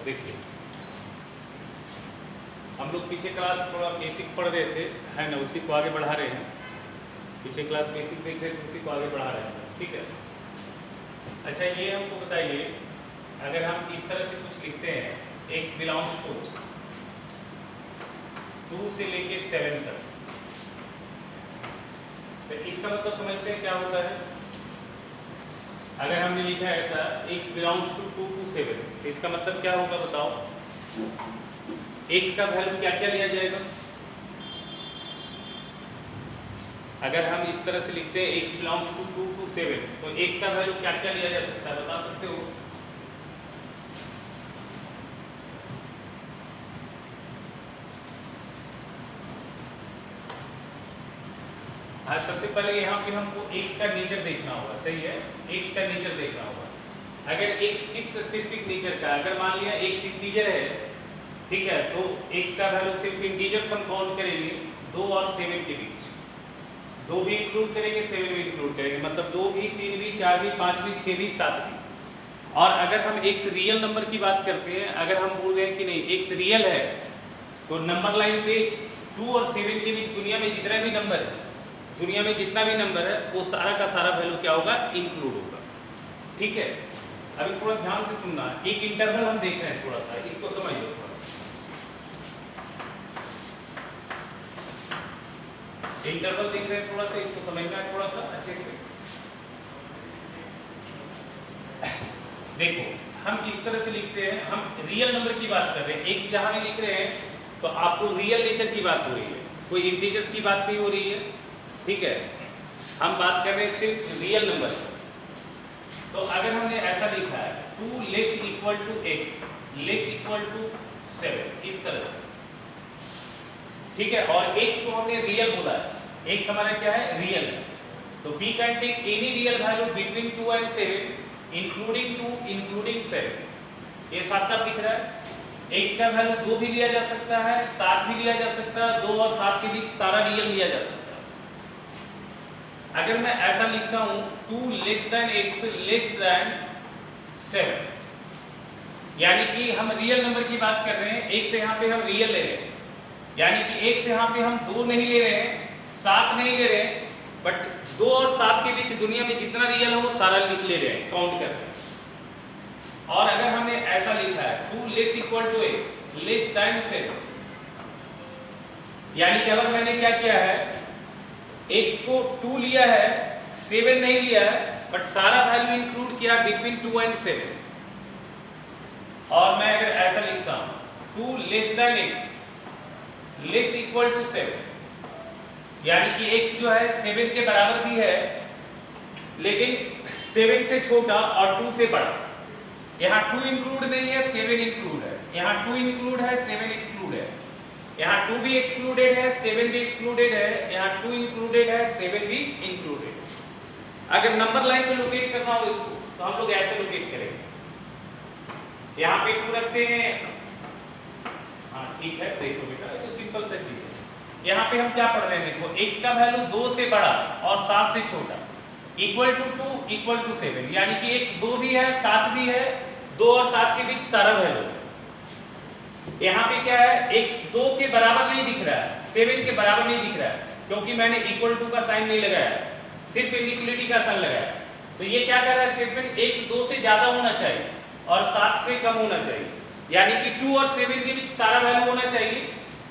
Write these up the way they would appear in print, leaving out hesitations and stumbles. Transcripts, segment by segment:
होगा। देखिए हम लोग पीछे क्लास थोड़ा बेसिक पढ़ रहे थे, है ना, उसी को आगे बढ़ा रहे हैं। पीछे क्लास बेसिक देख रहे थे, उसी को आगे बढ़ा रहे हैं, ठीक है। अच्छा ये हमको बताइए, अगर हम इस तरह से कुछ लिखते हैं, x बिलोंग्स टू 2 से लेके 7 तक, तो इसका मतलब समझते हैं क्या होता है। अगर हमने लिखा है ऐसा x बिलोंग्स टू 2 to 7, तो इसका मतलब क्या होगा बताओ। x का वैल्यू क्या क्या लिया जाएगा। अगर हम इस तरह से लिखते हैं x बिलोंग्स टू 2 to 7, तो x का वैल्यू क्या क्या लिया जा सकता है, बता सकते हो। हाँ, सबसे पहले यहाँ पे हमको x का नेचर देखना होगा, सही है, x का नेचर देखना होगा। अगर x किस स्पेसिफिक नेचर का, अगर मान लिया x इंटीजर है, ठीक है, तो x का वैल्यू सिर्फ इंटीजर्स हम काउंट करेंगे 2 और 7 के बीच। 2 भी इंक्लूड करेंगे, 7 भी इंक्लूड करेंगे, मतलब 2 भी, 3 भी, 4 भी, 5 भी, 6 भी, 7 भी। और अगर हम x रियल नंबर की बात करते हैं, अगर हम बोल रहे हैं कि नहीं x रियल है, तो नंबर लाइन पे 2 और 7 के बीच दुनिया में जितना भी नंबर है, दुनिया में जितना भी नंबर है, वो सारा का सारा वैल्यू क्या होगा, इंक्लूड होगा, ठीक है। अभी थोड़ा ध्यान से सुनना, एक इंटरवल हम देख रहे हैं, थोड़ा सा इसको समझिए। थोड़ा इंटरवल देख रहे हैं, थोड़ा सा इसको समझना है, थोड़ा सा अच्छे से देखो। हम इस तरह से लिखते हैं, हम रियल नंबर की बात कर रहे हैं, x जहां भी लिख रहे हैं तो आपको रियल नेचर की बात हो रही है, कोई इंटीजर्स की बात नहीं हो रही है, ठीक है। हम बात कर रहे हैं सिर्फ रियल नंबर। तो अगर हमने ऐसा लिखा है 2 less equal to x less equal to 7, इस तरह से, ठीक है, और x को हमने रियल बोला है, x हमारा क्या है, रियल है, तो we can take any real value between 2 and 7 including 2 including 7। ये साफ साफ दिख रहा है। x का वैल्यू 2 भी लिया जा सकता है, 7 भी लिया जा सकता है, 2 और 7 के बीच सारा रियल लिया जा सकता है। अगर मैं ऐसा लिखता हूं 2 less than x less than 7, यानी कि हम रियल नंबर की बात कर रहे हैं, x यहाँ पे हम रियल ले रहे हैं, यानी कि x यहाँ पे हम 2 नहीं ले रहे हैं, 7 नहीं ले रहे हैं, बट 2 और 7 के बीच दुनिया में जितना रियल है वो सारा लिख ले रहे हैं, काउंट कर रहे हैं। और अगर हमने ऐसा लिखा है 2 less equal to x less than 7, यानी कि अगर मैंने क्या किया है, x को 2 लिया है, 7 नहीं लिया है, बट सारा वैल्यू इंक्लूड किया बिटवीन 2 एंड 7, और मैं अगर ऐसा लिखता हूं 2 less than x less equal to 7, यानी कि x जो है 7 के बराबर भी है, लेकिन 7 से छोटा और 2 से बड़ा। यहाँ 2 इंक्लूड नहीं है, 7 इंक्लूड है, यहाँ 2 इंक्लूड है, 7 एक्सक्लूड है, यहाँ 2 भी एक्सक्लूडेड है, 7 भी एक्सक्लूडेड है, यहाँ 2 इंक्लूडेड है, 7 भी इंक्लूडेड है। अगर नंबर लाइन पे लोकेट करना हो इसको, तो हम लोग ऐसे लोकेट करेंगे, यहाँ पे 2 रखते हैं, हाँ ठीक है, देखो बेटा ये तो सिंपल सा चीज है। यहाँ पे हम क्या पढ़ रहे हैं, देखो x का वैल्यू 2 से बड़ा और 7 से छोटा, इक्वल टू 2 इक्वल टू 7, यानी कि x 2 भी है, 7 भी है, 2 और 7 के बीच सारा वैल्यू है। यहाँ पे क्या है, x 2 के बराबर नहीं दिख रहा है, 7 के बराबर नहीं दिख रहा है, क्योंकि मैंने इक्वल टू का साइन नहीं लगाया, सिर्फ इनइक्वलिटी का साइन लगाया। तो ये क्या कर रहा है स्टेटमेंट, x 2 से ज्यादा होना चाहिए और 7 से कम होना चाहिए, यानी कि 2 और 7 के बीच सारा वैल्यू होना चाहिए,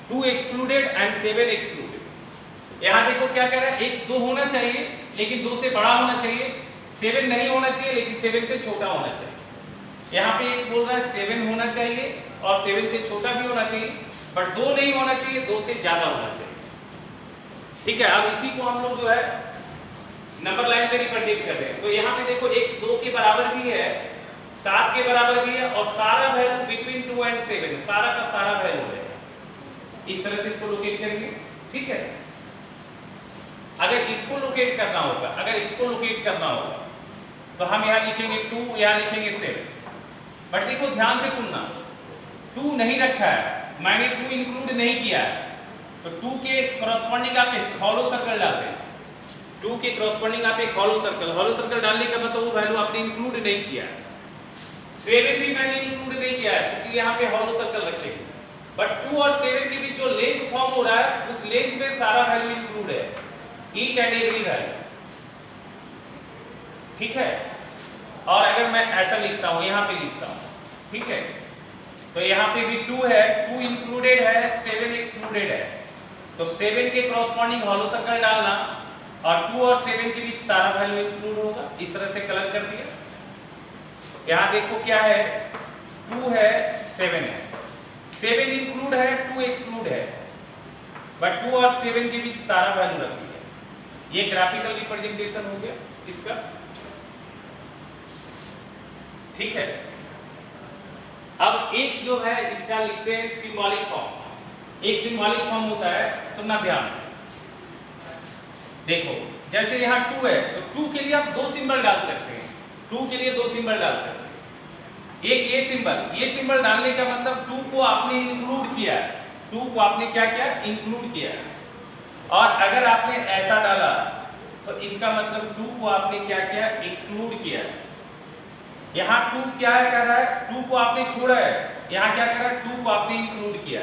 2 एक्सक्लूडेड एंड 7 एक्सक्लूडेड। यहाँ देखो क्या कह रहा है, x 2 होना चाहिए लेकिन 2 से बड़ा होना चाहिए, 7 नहीं होना चाहिए लेकिन 7 से छोटा होना चाहिए। यहाँ पे x बोल रहा है 7 होना चाहिए और 7 से छोटा भी होना चाहिए, बट 2 नहीं होना चाहिए, 2 से ज्यादा होना चाहिए, ठीक है। अब इसी को हम लोग जो है नंबर लाइन पे रिप्रेजेंट कर रहे हैं। तो यहाँ पे देखो x 2 के बराबर भी है, 7 के बराबर भी है, और सारा वैल्यू बिटवीन 2 एंड 7, सारा का सारा वैल्यू है, इस तरह से इसको लोकेट करेंगे, ठीक है। अगर इसको लोकेट करना होगा, अगर इसको लोकेट करना होगा तो हम यहाँ लिखेंगे 2, यहाँ लिखेंगे 7, बट देखो ध्यान से सुनना, 2 नहीं रखा है, मैंने 2 इंक्लूड नहीं किया है, तो 2 के कॉरस्पॉन्डिंग आप एक हॉलो सर्कल डालते हैं, 2 के कॉरस्पॉन्डिंग आप एक हॉलो सर्कल डालने का मतलब वो वैल्यू आपने इंक्लूड नहीं किया है। 7 भी मैंने इंक्लूड नहीं किया है, इसलिए यहाँ पे हॉलो सर्कल रखेंगे। बट 2 और 7 के बीच जो लेंथ फॉर्म हो रहा है उस लेंथ में सारा वैल्यू इंक्लूड है, ईच एंड एवरी वैल्यू, ठीक है। और अगर मैं ऐसा लिखता हूं, यहाँ पे लिखता हूं, ठीक है, तो यहाँ पे भी 2 है, 2 इंक्लूडेड है, 7 एक्सक्लूडेड है, तो 7 के कॉरस्पॉन्डिंग हॉलो सर्कल डालना और 2 और 7 के बीच सारा वैल्यू इंक्लूड होगा। इस तरह से कलर कर दिया। यहाँ देखो क्या है, 2 है 7 है, 7 इंक्लूड है 2 एक्सक्लूड है, बट 2 और 7 के बीच सारा वैल्यू रख दिया। ये ग्राफिकल रिप्रेजेंटेशन हो गया इसका, ठीक है। अब एक जो है इसका लिखते हैं सिंबॉलिक फॉर्म। एक सिंबॉलिक फॉर्म होता है, सुनना ध्यान से, देखो जैसे यहाँ 2 है तो 2 के लिए आप 2 सिंबल डाल सकते हैं, 2 के लिए 2 सिंबल डाल सकते हैं। एक ये सिंबल डालने का मतलब 2 को आपने इंक्लूड किया, 2 को आपने क्या किया, इंक्लूड किया। और अगर आपने ऐसा डाला तो इसका मतलब 2 को आपने क्या किया, एक्सक्लूड किया। यहाँ 2 क्या कर रहा है, 2 को आपने छोड़ा है, यहाँ क्या कर रहा है, 2 को आपने इंक्लूड किया।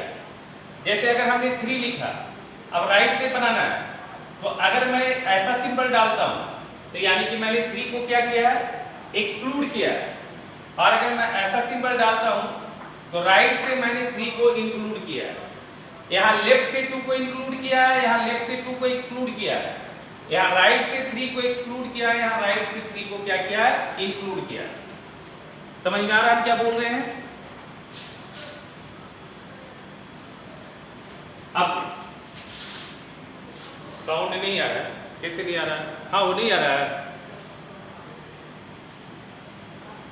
जैसे अगर हमने 3 लिखा, अब राइट से बनाना है, तो अगर मैं ऐसा सिंबल डालता हूँ तो यानी कि मैंने 3 को क्या किया, एक्सक्लूड किया। और अगर मैं ऐसा सिंबल डालता हूँ तो राइट से मैंने 3 को इंक्लूड किया। यहाँ लेफ्ट से 2 को इंक्लूड किया है, यहाँ लेफ्ट से 2 को एक्सक्लूड किया है, यहाँ राइट से 3 को एक्सक्लूड किया है, यहाँ राइट से 3 को क्या किया है, इंक्लूड किया। समझ में आ रहा है हम क्या बोल रहे हैं? अब साउंड नहीं आ रहा है, कैसे नहीं आ रहा है? हाँ वो नहीं आ रहा है,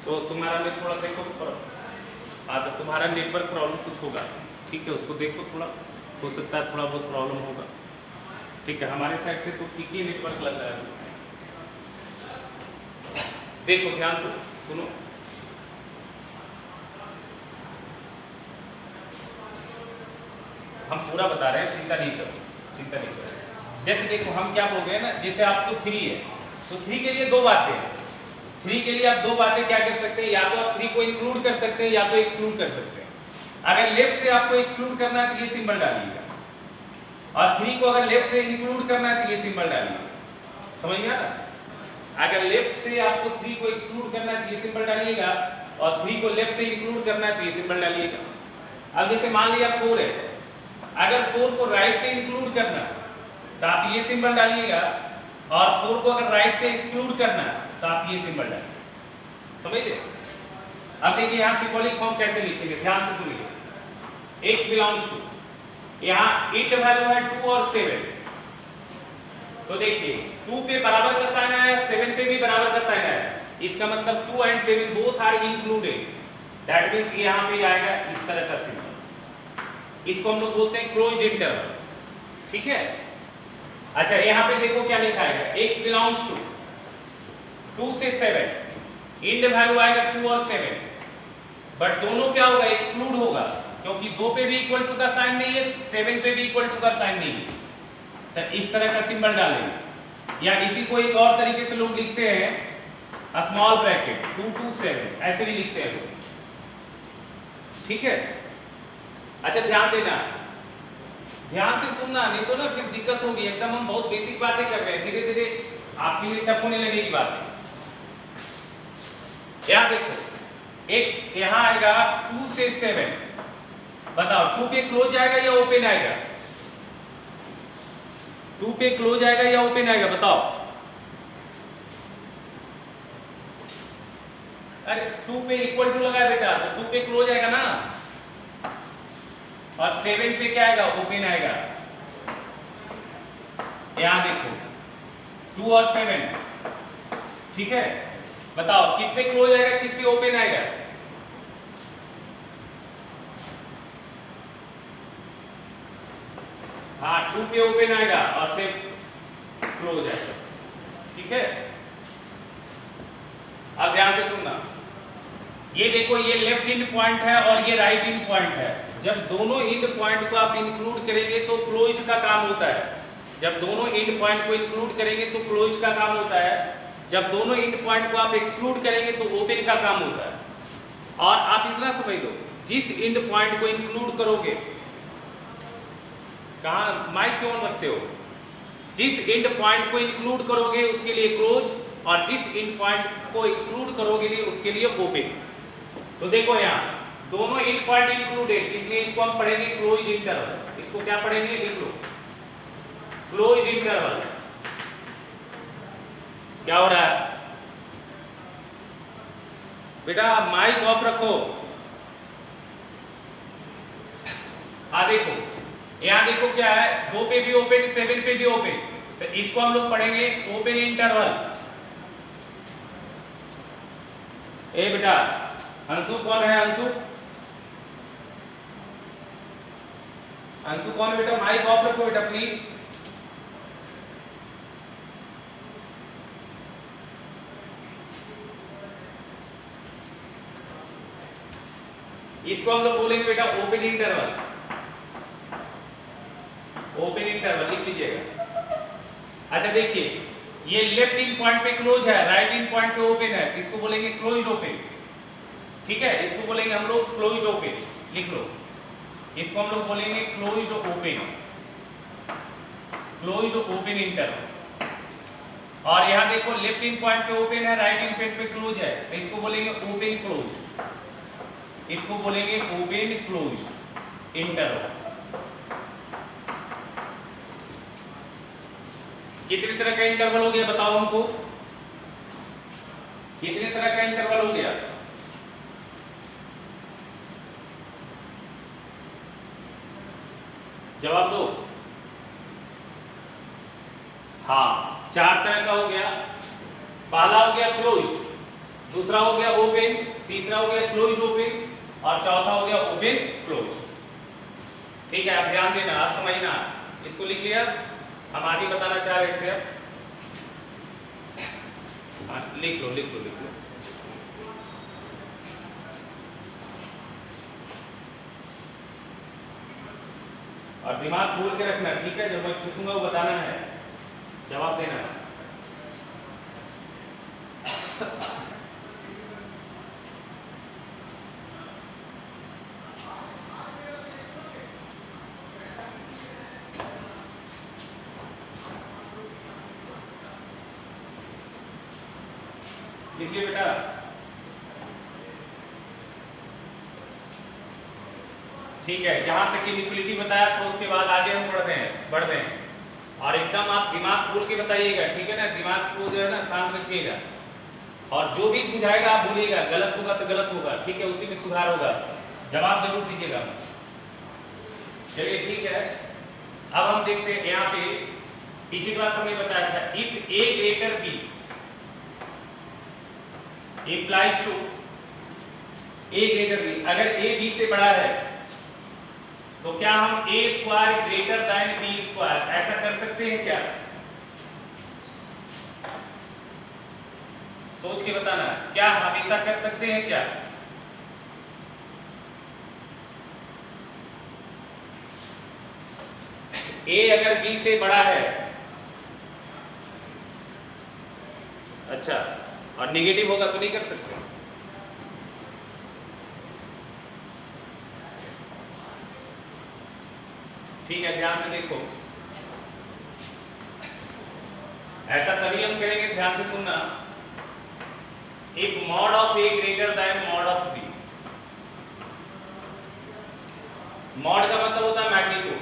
तो तुम्हारा में थोड़ा देखो, तो तुम्हारा नेटवर्क प्रॉब्लम कुछ होगा, ठीक है, उसको देखो, थोड़ा हो सकता है थोड़ा बहुत प्रॉब्लम होगा, ठीक है। हमारे साइड से तो ठीक ही नेटवर्क लग रहा है। देखो ध्यान तो सुनो, हम पूरा बता रहे हैं, चिंता नहीं करो, चिंता नहीं करो। जैसे देखो हम क्या बोल रहे हैं ना, जैसे आपको 3 है तो 3 के लिए 2 बातें हैं। 3 के लिए आप 2 बातें क्या कर सकते हैं, या तो आप 3 को इंक्लूड कर सकते हैं या तो एक्सक्लूड कर सकते हैं। अगर लेफ्ट से आपको एक्सक्लूड करना है तो ये सिंबल डालिएगा, और 3 को अगर लेफ्ट से इंक्लूड करना है तो ये सिंबल डालिएगा। समझ में आ रहा? अगर लेफ्ट से आपको 3 को एक्सक्लूड करना है तो ये सिंबल डालिएगा, और 3 को लेफ्ट से इंक्लूड करना है तो ये सिंबल डालिएगा। अब जैसे मान लिया 4 है, अगर 4 को राइट से इंक्लूड करना तो आप ये सिंबल डालिएगा, और 4 को अगर राइट से एक्सक्लूड करना तो आप ये सिंबल डालिए। समझ गए? अब देखिए यहाँ सिंबॉलिक फॉर्म कैसे लिखेंगे, ध्यान से सुनिए। x बिलोंग्स टू, यहाँ int वैल्यू है 2 और 7, तो देखिए 2 पे बराबर का साइन आया, 7 पे भी बराबर का साइन आया, इसका मतलब 2 and 7 both are included. That means यहाँ पे आएगा इस तरह का सिंबल, इसको हम लोग बोलते हैं क्लोज्ड इंटरवल, ठीक है। अच्छा यहाँ पे देखो क्या लिखा है, x बिलोंग्स टू 2 से 7, इंड वैल्यू आएगा 2 और 7, बट दोनों क्या होगा, एक्सक्लूड होगा, क्योंकि 2 पे भी इक्वल टू का साइन नहीं है, 7 पे भी इक्वल टू का साइन नहीं है। तो इस तरह का सिंबल डालेंगे, या इसी को एक और तरीके से लोग लिखते हैं स्मॉल ब्रैकेट 2 to 7, ऐसे भी लिखते हैं लोग, ठीक है। अच्छा ध्यान देना, ध्यान से सुनना, नहीं तो ना फिर दिक्कत होगी। एकदम हम बहुत बेसिक बातें कर रहे हैं, धीरे धीरे आपके लिए टफ होने लगेगी बातें। यहाँ देखो x यहाँ आएगा 2 से 7, बताओ 2 पे क्लोज आएगा या ओपन आएगा? 2 पे क्लोज आएगा या ओपन आएगा, बताओ। अरे 2 पे इक्वल टू लगा है बेटा, तो 2 पे क्लोज आएगा ना, और 7 पे क्या आएगा, ओपन आएगा। यहां देखो 2 और 7, ठीक है, बताओ किस पे क्लोज आएगा, किस पे ओपन आएगा? हाँ 2 पे ओपन आएगा और 7 क्लोज आएगा, ठीक है। अब ध्यान से सुनना, ये देखो ये लेफ्ट इंड पॉइंट है और ये राइट इंड पॉइंट है। जब दोनों इंड पॉइंट को आप इंक्लूड करेंगे तो क्लोज का काम होता है। जब दोनों इंड पॉइंट को इंक्लूड करेंगे तो क्लोज का काम होता है। जब दोनों इंड पॉइंट को आप एक्सक्लूड करेंगे तो ओपन का काम होता है। और आप इतना समझ लो, जिस एंड पॉइंट को इंक्लूड करोगे, कहाँ माइक क्यों रखते हो, जिस एंड पॉइंट को इंक्लूड करोगे उसके लिए क्लोज, और जिस एंड पॉइंट को एक्सक्लूड करोगे उसके लिए ओपन। तो देखो यहाँ दोनों एंड पॉइंट इंक्लूडेड, इसलिए इसको हम पढ़ेंगे क्लोज्ड इंटरवल। इसको क्या पढ़ेंगे, लिख लो क्लोज्ड इंटरवल। क्या हो रहा है बेटा, माइक ऑफ रखो। देखो यहाँ देखो क्या है, 2 पे भी ओपन, 7 पे भी ओपन, तो इसको हम लोग पढ़ेंगे ओपन इंटरवल। ए बेटा अंशु कौन है, अंशु अंशु कौन है बेटा, माइक ऑफ रखो बेटा प्लीज। इसको हम लोग बोलेंगे बेटा ओपन इंटरवल। ओपन इंटरवल लिख लीजिएगा। अच्छा देखिए, ये लेफ्ट इन पॉइंट पे क्लोज है, राइट इन पॉइंट पे ओपन है, इसको बोलेंगे क्लोज्ड ओपन। ठीक है, इसको बोलेंगे हम लोग क्लोज्ड ओपन, लिख लो। इसको हम लोग बोलेंगे closed open, closed open interval. और यहाँ देखो लेफ्ट इन पॉइंट पे ओपन है, राइट इन पॉइंट पे क्लोज है, तो इसको बोलेंगे ओपन क्लोज्ड, इसको बोलेंगे ओपन क्लोज्ड इंटरवल। कितने तरह का इंटरवल हो गया बताओ हमको, कितने तरह का इंटरवल हो गया? जवाब दो। हाँ, 4 तरह का हो गया। पहला हो गया क्लोज्ड, दूसरा हो गया ओपन, तीसरा हो गया क्लोज्ड ओपन, और चौथा हो गया ओपन क्लोज्ड। ठीक है, आप ध्यान देना, आप समझना। इसको लिख लिया, हम आगे बताना चाह रहे थे। अब लिख लो लिख लो लिख लो। और दिमाग खोल के रखना, ठीक है, जब मैं पूछूंगा वो बताना है, जवाब देना है। लिखिए बेटा। ठीक है, जहां तक इक्वलिटी बताया तो उसके बाद आगे हम बढ़ते हैं। और एकदम आप दिमाग खोल के बताइएगा, ठीक है ना, दिमाग को जो है ना शांत रखिएगा। और जो भी बुझाएगा आप भूलिएगा, गलत होगा तो गलत होगा, ठीक है, उसी में सुधार होगा। जवाब जरूर दीजिएगा। चलिए ठीक है, अब हम देखते हैं यहाँ पे पिछली क्लास हमने बताया था, if A greater B implies to a greater b, अगर a b से बड़ा है तो क्या हम a square greater than b square ऐसा कर सकते हैं क्या? सोच के बताना, क्या हम ऐसा कर सकते हैं क्या? a अगर b से बड़ा है, अच्छा, और नेगेटिव होगा तो नहीं कर सकते। ठीक है, ध्यान से देखो, ऐसा तभी हम करेंगे, ध्यान से सुनना। If mod of A greater than mod of B, mod का मतलब होता है मैग्नीट्यूड।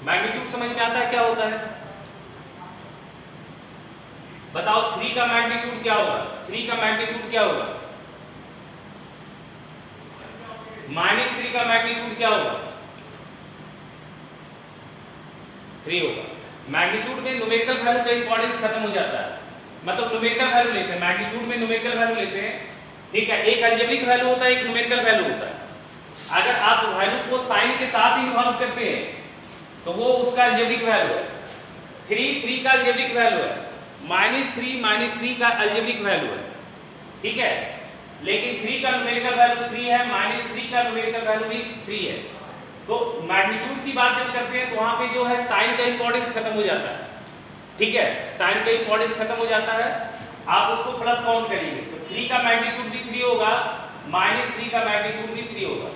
मैग्नीट्यूड समझ में आता है क्या होता है? बताओ 3 का मैग्नीट्यूड क्या होगा? 3 का मैग्नीट्यूड क्या होगा? -3 का मैग्नीट्यूड क्या होगा? 3 होगा। मैग्नीट्यूड में न्यूमेरिकल वैल्यू का इंपॉर्टेंस खत्म हो जाता है, मतलब न्यूमेरिकल वैल्यू लेते हैं, मैग्नीट्यूड में न्यूमेरिकल वैल्यू लेते हैं, ठीक है। एक अलजेब्रिक वैल्यू होता है, एक न्यूमेरिकल वैल्यू होता है। अगर आप वैल्यू को साइन के साथ इन्वॉल्व करते हैं तो वो उसका अलजेब्रिक वैल्यू है। 3 का अलजेब्रिक वैल्यू है, -3 का अलजेब्रिक वैल्यू है, ठीक है। लेकिन 3 का न्यूमेरिकल वैल्यू 3 है, -3 का न्यूमेरिकल वैल्यू भी 3 है। तो मैग्नीट्यूड की बात जब करते हैं तो वहां पे जो है साइन का इंपॉर्टेंस खत्म हो जाता है, ठीक है, साइन का इंपॉर्टेंस खत्म हो जाता है। आप उसको प्लस काउंट करेंगे तो 3 का मैग्नीट्यूड भी 3 होगा, -3 का मैग्नीट्यूड भी 3 होगा।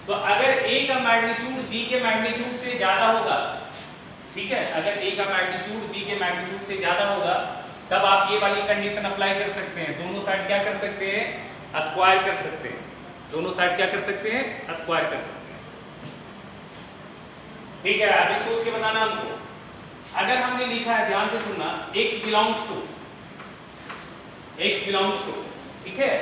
तो अगर a का मैग्नीट्यूड b के मैग्नीट्यूड से ज्यादा होगा, ठीक है, अगर a का मैग्नीट्यूड b के मैग्नीट्यूड से ज्यादा होगा, तब आप ये वाली कंडीशन अप्लाई कर सकते हैं। दोनों साइड क्या कर सकते हैं, स्क्वायर कर सकते हैं। दोनों साइड क्या कर सकते हैं, स्क्वायर कर सकते हैं। ठीक है, अभी सोच के बताना हमको। अगर हमने लिखा है, ध्यान से सुनना, x बिलोंग्स टू, ठीक है,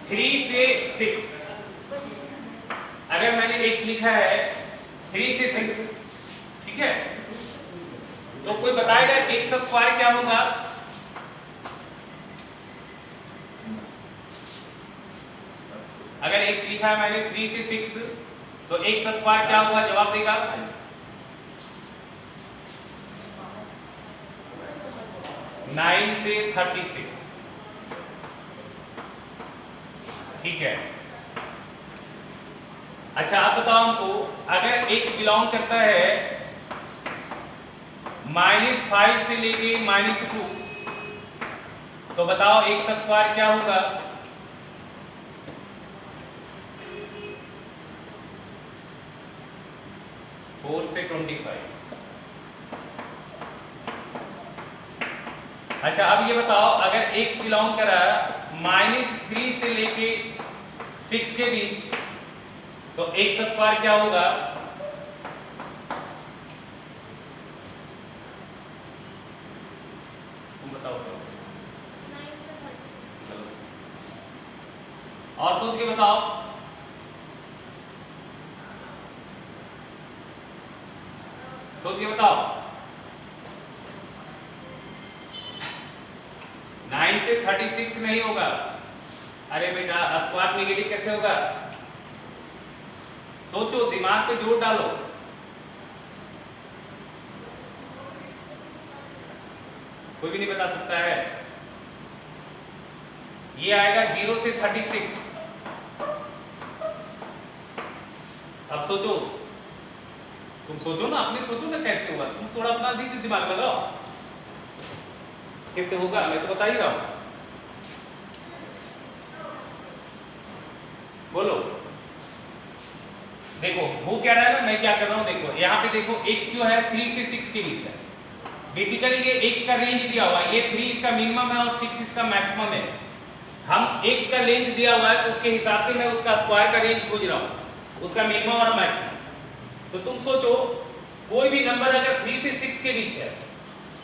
3 से 6, अगर मैंने x लिखा है 3 से 6, ठीक है, तो कोई बताएगा x स्क्वायर क्या होगा? अगर x लिखा है मैंने 3 से 6, तो x स्क्वायर क्या होगा? जवाब देगा 9 से 36, ठीक है। अच्छा, आप बताओ हमको, अगर x बिलोंग करता है -5 से लेके -2, तो बताओ x स्क्वायर क्या होगा? फोर से 25। अच्छा, अब ये बताओ, अगर x बिलोंग कर रहा है -3 से लेके 6 के बीच, तो x स्क्वायर क्या होगा? तुम बताओ। और सोच के बताओ। सोच के बताओ। 9 से 36 नहीं होगा। अरे बेटा, स्क्वायर नेगेटिव कैसे होगा? सोचो, दिमाग पे जोर डालो। कोई भी नहीं बता सकता है। ये आएगा 0 से 36। अब सोचो, तुम सोचो ना, अपने सोचो ना कैसे होगा। तुम थोड़ा अपना भी दिमाग लगाओ, कैसे होगा। मैं तो बता ही रहा हूं, बोलो। देखो, वो क्या रहा है ना, मैं क्या कर रहा हूं। देखो यहाँ पे देखो, x जो है 3 से 6 के बीच है। बेसिकली ये x का रेंज दिया हुआ है, ये 3 इसका मिनिमम है और 6 इसका मैक्सिमम है। हम x का लेंथ दिया हुआ है, तो उसके हिसाब से मैं उसका स्क्वायर का रेंज खोज रहा हूं, उसका मिनिमम और मैक्सिमम। तो तुम सोचो, कोई भी नंबर अगर 3 से 6 के बीच है,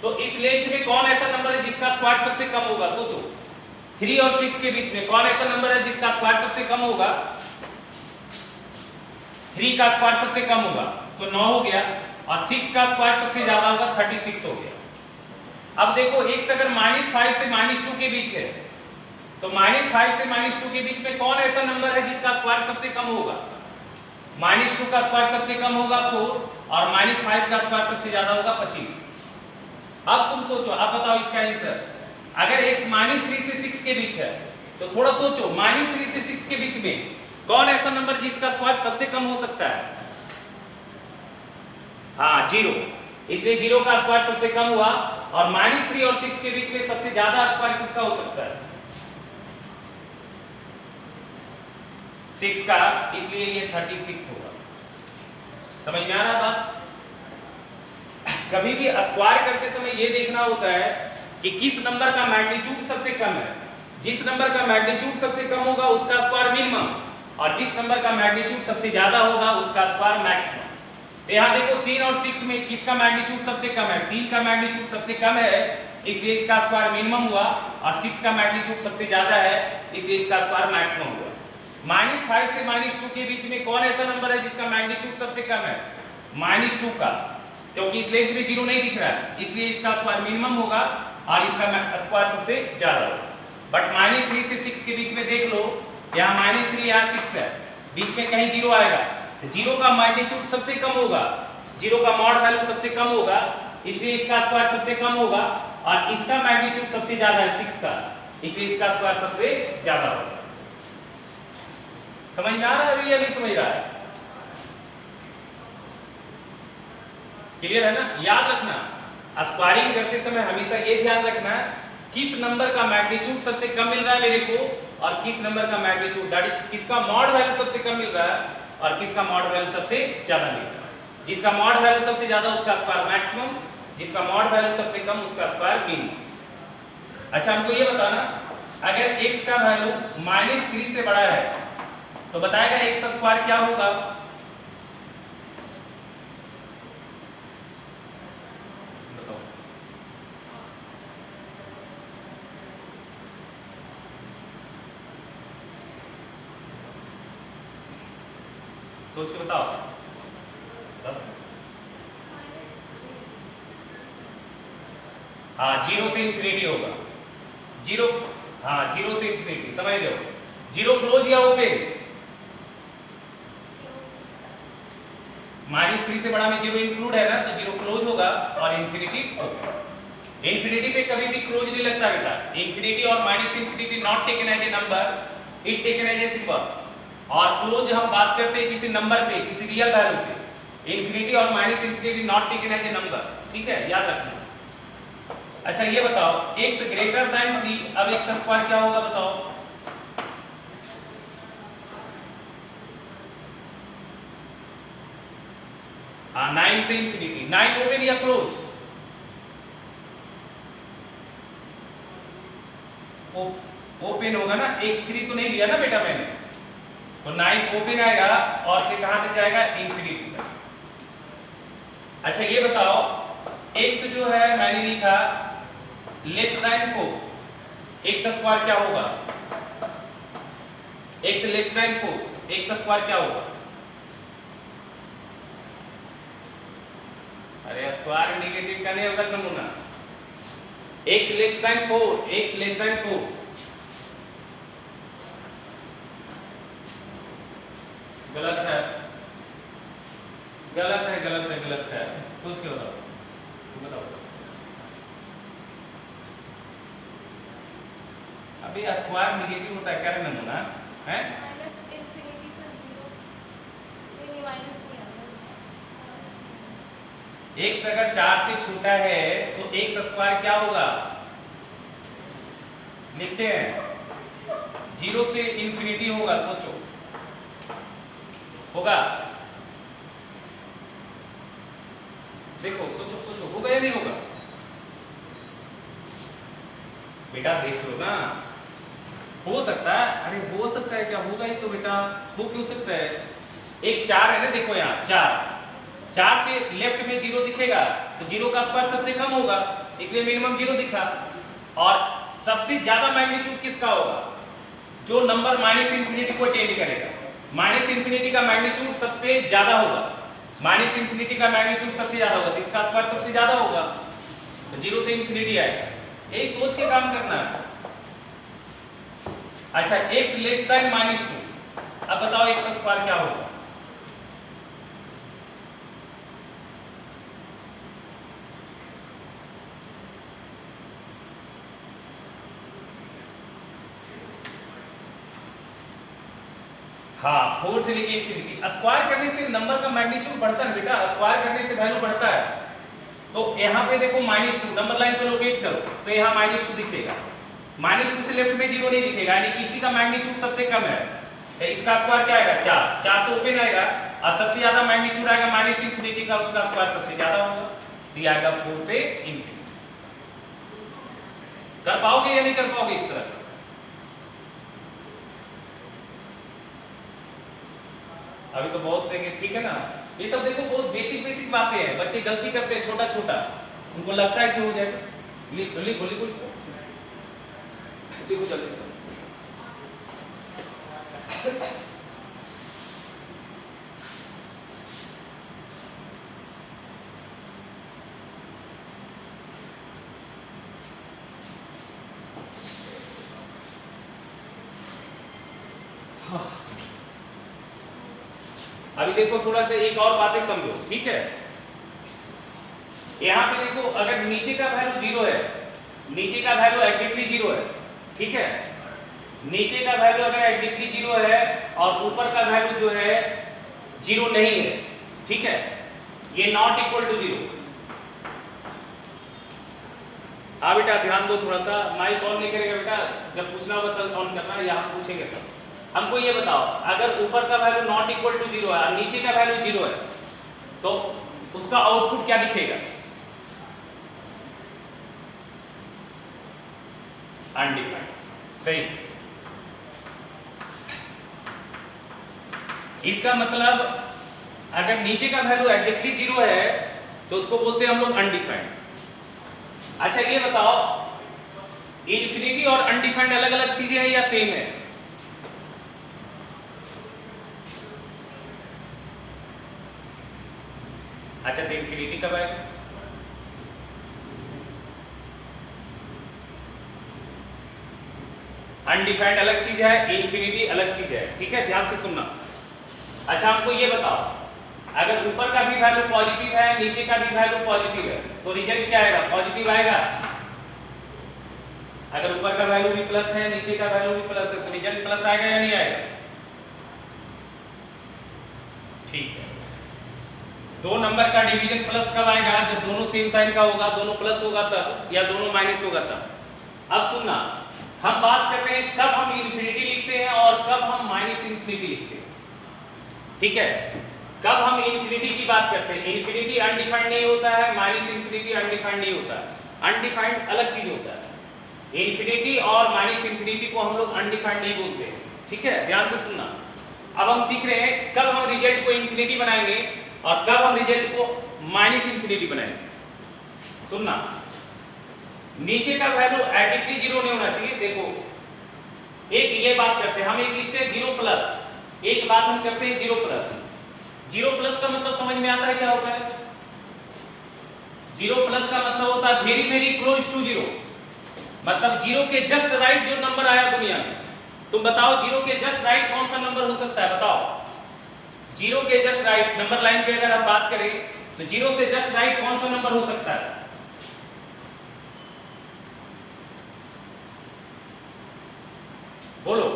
तो इस लेंथ में कौन ऐसा नंबर है जिसका स्क्वायर सबसे कम होगा? सोचो, 3 और 6 के बीच में कौन ऐसा नंबर है जिसका स्क्वायर सबसे कम होगा? 3 का स्क्वायर सबसे कम होगा तो 9 हो गया, और 6 का स्क्वायर सबसे ज्यादा होगा 36 हो गया। अब देखो, x अगर -5 से -2 के बीच है, तो -5 से -2 के बीच में कौन ऐसा नंबर है जिसका स्क्वायर सबसे कम होगा? -2 का स्क्वायर सबसे कम होगा 4, और -5 का स्क्वायर सबसे ज्यादा होगा 25। अब तुम सोचो, अब बताओ इसका आंसर। अगर x -3 से 6 के बीच है, तो थोड़ा सोचो, -3 से 6 के बीच में कौन ऐसा नंबर जिसका स्क्वायर सबसे कम हो सकता है? हाँ, 0। इसलिए 0 का स्क्वायर सबसे कम हुआ, और -3 और 6 के बीच में सबसे ज्यादा स्क्वायर किसका हो सकता है? 6 का, इसलिए ये 36 होगा। समझ में आ रहा था? कभी भी स्क्वायर करते समय ये देखना होता है कि किस नंबर का मैग्नीट्यूड सबसे कम है। जिस नंबर का मैग्नीट्यूड सबसे कम होगा उसका स्क्वायर मिनिमम, और जिस नंबर का मैग्नीट्यूड सबसे ज्यादा होगा उसका स्क्वायर मैक्सिमम। तो यहाँ देखो, 3 और 6 में किसका मैग्नीट्यूड सबसे कम है? 3 का मैग्नीट्यूड सबसे कम है, इसलिए इसका स्क्वायर मिनिमम हुआ, और 6 का मैग्नीट्यूड सबसे ज्यादा है, इसलिए इसका स्क्वायर मैक्सिमम हुआ। -5 से -2 के बीच में कौन ऐसा नंबर है जिसका मैग्नीट्यूड सबसे कम है? -2 का, क्योंकि इस लेंथ में 0 नहीं दिख रहा है, इसलिए इसका स्क्वायर मिनिमम होगा और इसका स्क्वायर सबसे ज्यादा होगा। बट -3 से 6 के बीच में देख लो, यहाँ -3 यहाँ 6 है, बीच में कहीं 0 आएगा, तो 0 का मैग्नीट्यूड सबसे कम होगा, 0 का मॉड वैल्यू सबसे कम होगा, इसलिए इसका स्क्वायर सबसे कम होगा, और इसका मैग्नीट्यूड सबसे ज्यादा है 6 का, इसलिए इसका स्क्वायर सबसे ज्यादा होगा। समझ में आ रहा है या नहीं समझ रहा है? क्लियर है ना? याद रखना, स्क्वायरिंग करते समय हमेशा ये ध्यान रखना किस नंबर का मैग्नीट्यूड सबसे कम मिल रहा है मेरे को और किस नंबर का मैग्नीट्यूड दैट इज किसका मॉड वैल्यू सबसे कम मिल रहा है और किसका मॉड वैल्यू सबसे ज्यादा मिल रहा है। जिसका मॉड वैल्यू सबसे ज्यादा उसका स्क्वायर मैक्सिमम, जिसका मॉड वैल्यू सबसे कम उसका स्क्वायर मिनिमम। अच्छा हमको ये बताना अगर x का वैल्यू -3 से बड़ा है तो बताएगा x स्क्वायर क्या होगा। बताओ सोच के बताओ। हाँ 0 से इंफिनिटी होगा। 0 हाँ 0 से इंफिनिटी समझ रहे हो। 0 क्लोज या ओपन, -3 से बड़ा में 0 इंक्लूड है ना तो 0 क्लोज होगा और इंफिनिटी ओपन। इंफिनिटी पे कभी भी क्लोज नहीं लगता बेटा। इंफिनिटी और -infinity not taken as a number, it taken as a symbol. और क्लोज हम बात करते हैं किसी नंबर पे, किसी रियल वैल्यू पे। इंफिनिटी और -infinity not taken as a number, ठीक है याद रखना। अच्छा ये बताओ x ग्रेटर देन 3, अब x स्क्वायर क्या होगा बताओ। हाँ 9 से इंफिनिटी। 9 ओपन या क्लोज, ओपन होगा ना। x3 तो नहीं लिया ना बेटा मैंने, तो 9 ओपन आएगा और से कहां तक जाएगा इंफिनिटी तक। अच्छा ये बताओ x जो है मैंने लिखा लेस देन 4, x स्क्वायर क्या होगा। x less then 4, x square क्या होगा। अरे स्क्वायर नेगेटिव का नहीं होगा नमूना। x less then 4, x less then 4 गलत है, गलत है, गलत है, गलत है। सोच के बताओ, बताओ। अभी स्क्वायर नेगेटिव होता है क्या नमूना है। x अगर 4 से छोटा है तो x स्क्वायर क्या होगा लिखते हैं। 0 से इंफिनिटी होगा, सोचो होगा। देखो सोचो सोचो होगा या नहीं होगा बेटा, देख लो ना। हो सकता है, अरे हो सकता है क्या, होगा ही तो बेटा, हो क्यों सकता है। x 4 है ना, देखो यहाँ 4 से लेफ्ट में 0 दिखेगा तो 0 का स्क्वायर सबसे कम होगा, इसलिए मिनिमम 0 दिखा। और सबसे ज्यादा मैग्नीट्यूड किसका होगा, जो नंबर माइनस इंफिनिटी को अटेंड करेगा। माइनस इंफिनिटी का मैग्नीट्यूड सबसे ज्यादा होगा, माइनस इंफिनिटी का मैग्नीट्यूड सबसे ज्यादा होगा, तो इसका स्क्वायर सबसे ज्यादा होगा, तो 0 से इंफिनिटी आएगा। यही सोच के काम करना है। अच्छा x लेस देन -2, अब बताओ x स्क्वायर क्या होगा। हाँ 4 से लेके इंफिनिटी। स्क्वायर करने से नंबर का मैग्नीट्यूड बढ़ता है बेटा, स्क्वायर करने से वैल्यू बढ़ता है। तो यहाँ पे देखो -2 नंबर लाइन पे लोकेट करो तो यहाँ -2 दिखेगा। -2 से लेफ्ट में 0 नहीं दिखेगा, यानी किसी का मैग्नीट्यूड सबसे कम है। तो इसका स्क्वायर क्या आएगा 4 तो ओपन आएगा और सबसे ज्यादा मैग्नीट्यूड आएगा माइनस इंफिनिटी का, उसका स्क्वायर सबसे ज्यादा होगा, तो आएगा 4 से इंफिनिटी। कर पाओगे या नहीं कर पाओगे इस तरह। अभी तो बहुत ठीक है ना, ये सब देखो बहुत बेसिक बेसिक बातें हैं, बच्चे गलती करते हैं छोटा छोटा, उनको लगता है कि हो जाएगा। लिखो लिखो लिखो लिखो जल्दी से। अभी देखो थोड़ा सा एक और बातें समझो, ठीक है। यहां पे देखो अगर नीचे का वैल्यू 0 है, नीचे का वैल्यू एग्जैक्टली 0 है, ठीक है। नीचे का वैल्यू अगर एग्जैक्टली 0 है और ऊपर का वैल्यू जो है 0 नहीं है, ठीक है, ये नॉट इक्वल टू 0। हाँ बेटा ध्यान दो थोड़ा सा, माइक ऑन नहीं करेगा बेटा, जब पूछना होगा तब ऑन करना, या हम पूछेंगे तब। हमको ये बताओ, अगर ऊपर का वैल्यू नॉट इक्वल टू 0 है और नीचे का वैल्यू 0 है, तो उसका आउटपुट क्या दिखेगा? अनडिफाइंड। सही। इसका मतलब अगर नीचे का वैल्यू एग्जैक्टली 0 है तो उसको बोलते हैं हम लोग अनडिफाइंड। अच्छा ये बताओ, इन्फिनिटी और अनडिफाइंड अलग अलग चीजें हैं या सेम है? अच्छा तो इन्फिनिटी कब आएगा? अनडिफाइंड अलग चीज है, इन्फिनिटी अलग चीज है, ठीक है, ध्यान से सुनना। अच्छा हमको ये बताओ, अगर ऊपर का भी वैल्यू पॉजिटिव है, नीचे का भी वैल्यू पॉजिटिव है, तो रिजल्ट क्या आएगा? पॉजिटिव आएगा। अगर ऊपर का वैल्यू भी प्लस है, नीचे का वैल्यू भी प्लस है, तो रिजल्ट प्लस आएगा या नहीं आएगा? ठीक है। दो नंबर का डिवीजन प्लस कब आएगा? जब दोनों सेम साइन का होगा, दोनों प्लस होगा तब, या दोनों माइनस होगा तब। अब सुनना, हम बात कर रहे हैं कब हम इन्फिनिटी लिखते हैं और कब हम माइनस इन्फिनिटी लिखते हैं, ठीक है? कब हम इन्फिनिटी की बात करते हैं, इन्फिनिटी अनडिफाइंड नहीं होता है, माइनस इन्फिनिटी अनडिफाइंड नहीं होता है, अनडिफाइंड अलग चीज होता है। इन्फिनिटी और माइनस इन्फिनिटी को हम लोग अनडिफाइंड नहीं बोलते, ठीक है, ध्यान से सुनना। अब हम सीख रहे हैं कब हम रिजल्ट को इन्फिनिटी बनाएंगे और कब हम रिजल्ट को माइनस इन्फिनिटी बनाएंगे। सुनना, नीचे का वैल्यू एग्जैक्टली 0 नहीं होना चाहिए। देखो एक ये बात करते हैं, हम एक लिखते हैं 0 प्लस, एक बात हम करते हैं 0 प्लस। 0 प्लस का मतलब समझ में आता है क्या होता है? 0 प्लस का मतलब होता है वेरी वेरी क्लोज टू 0, मतलब 0 के जस्ट राइट जो नंबर आया दुनिया में। तुम बताओ 0 के जस्ट राइट कौन सा नंबर हो सकता है? बताओ 0 के जस्ट राइट नंबर लाइन पे अगर हम बात करें तो 0 से जस्ट राइट कौन सा नंबर हो सकता है? बोलो।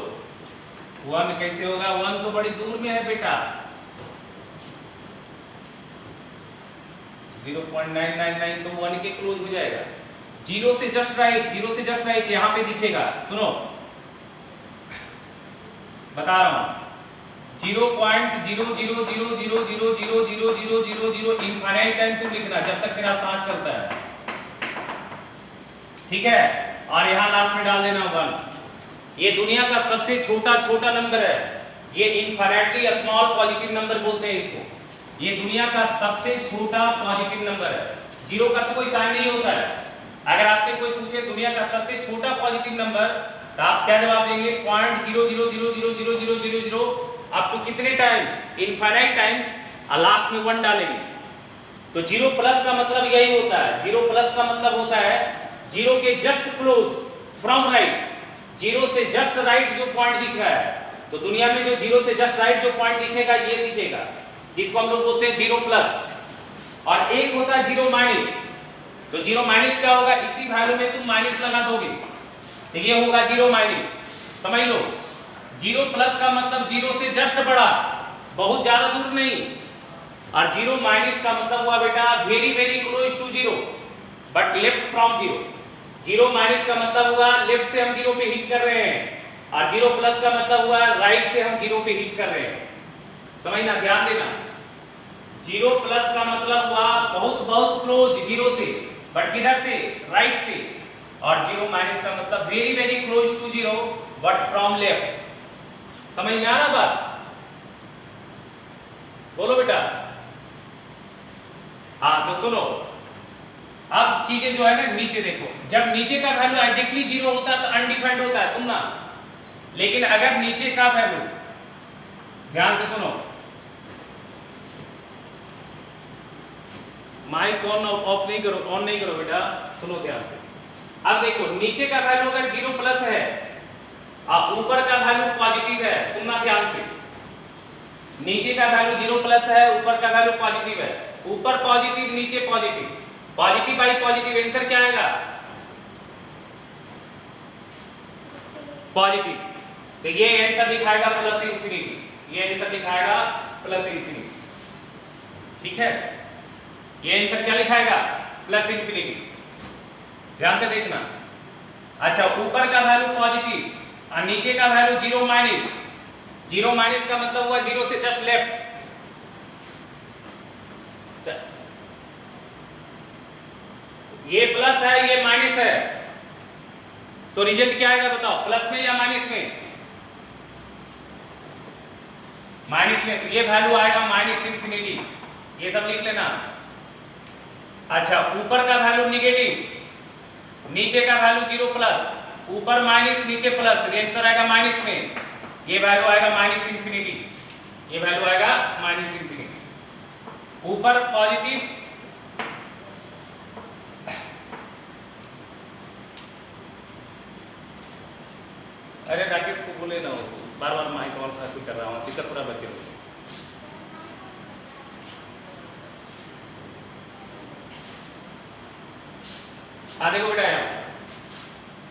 1 कैसे होगा? 1 तो बड़ी दूर में है बेटा, 0.999 तो 1 के क्लोज हो जाएगा। 0 से जस्ट राइट, 0 से जस्ट राइट यहां पे दिखेगा। सुनो बता रहा हूं, 0.0000000000 इनफाइनाइट टाइम तुम लिखना जब तक तेरा सांस चलता है, ठीक है? और यहां लास्ट में डाल देना 1। ये दुनिया का सबसे छोटा नंबर है, ये इनफाइनाइटली स्मॉल पॉजिटिव नंबर बोलते हैं इसको। ये दुनिया का सबसे छोटा पॉजिटिव नंबर है, 0 का तो कोई साइन नहीं होता है। अगर आपसे कोई पूछे दुनिया का सबसे छोटा पॉजिटिव नंबर तो आप क्या जवाब देंगे? 0.00000000 अप टू कितने टाइम्स? इनफाइनाइट टाइम्स, और लास्ट में 1 डालेंगे। तो 0 प्लस का मतलब यही होता है। 0 प्लस का मतलब होता है 0 के जस्ट क्लोज फ्रॉम राइट, 0 से जस्ट राइट जो पॉइंट दिख रहा है। तो दुनिया में जो 0 से जस्ट राइट जो पॉइंट दिखेगा ये दिखेगा, जिसको हम लोग बोलते हैं 0 प्लस। और एक होता है 0 माइनस। तो 0 माइनस क्या होगा? इसी वैल्यू में तुम माइनस लगा दोगे तो ये होगा 0 माइनस। समझ लो, 0 प्लस का मतलब 0 से जस्ट बड़ा, बहुत ज्यादा दूर नहीं। और 0 माइनस का मतलब हुआ बेटा very very close to 0 but left from 0। 0 minus का मतलब हुआ लेफ्ट से हम 0 पे हिट कर रहे हैं, और 0 प्लस का मतलब हुआ राइट से हम 0 पे हिट कर रहे हैं। समझना, ध्यान देना। 0 प्लस का मतलब हुआ बहुत बहुत क्लोज 0 से, बट किधर से? राइट से। और 0 माइनस का मतलब very very close to 0 but from left. समझ में आ रहा बात? बोलो बेटा। हाँ तो सुनो, अब चीजें जो है ना नीचे देखो, जब नीचे का वैल्यू एग्जैक्टली 0 होता है तो अनडिफाइंड होता है, सुनना। लेकिन अगर नीचे का वैल्यू, ध्यान से सुनो, माइक ऑन ऑफ नहीं करो, ऑन नहीं करो बेटा, सुनो ध्यान से। अब देखो नीचे का वैल्यू अगर 0 प्लस है और ऊपर का वैल्यू पॉजिटिव है, सुनना ध्यान से। नीचे का वैल्यू 0 प्लस है, ऊपर का वैल्यू पॉजिटिव है। ऊपर पॉजिटिव, नीचे positive, positive by positive answer क्या आएगा? पॉजिटिव। तो ये आंसर दिखाएगा प्लस इंफिनिटी, ये आंसर दिखाएगा प्लस इंफिनिटी, ठीक है? ये आंसर क्या लिखाएगा? Plus infinity. ध्यान से देखना। अच्छा, ऊपर का वैल्यू पॉजिटिव और नीचे का वैल्यू 0 माइनस। 0 माइनस का मतलब हुआ 0 से जस्ट लेफ्ट। ये प्लस है, ये माइनस है, तो रिजल्ट क्या आएगा बताओ, प्लस में या माइनस में? माइनस में, तो ये वैल्यू आएगा माइनस इंफिनिटी, ये सब लिख लेना। अच्छा, ऊपर का वैल्यू निगेटिव, नीचे का वैल्यू 0 प्लस, ऊपर माइनस नीचे प्लस, आंसर आएगा माइनस में, ये वैल्यू आएगा माइनस इंफिनिटी, ये वैल्यू आएगा माइनस इंफिनिटी। ऊपर पॉजिटिव, अरे राकेश को बोले ना, बार बार माइक ऑन कर रहा हूँ, दिक्कत पूरा बचे हो। देखो बेटा,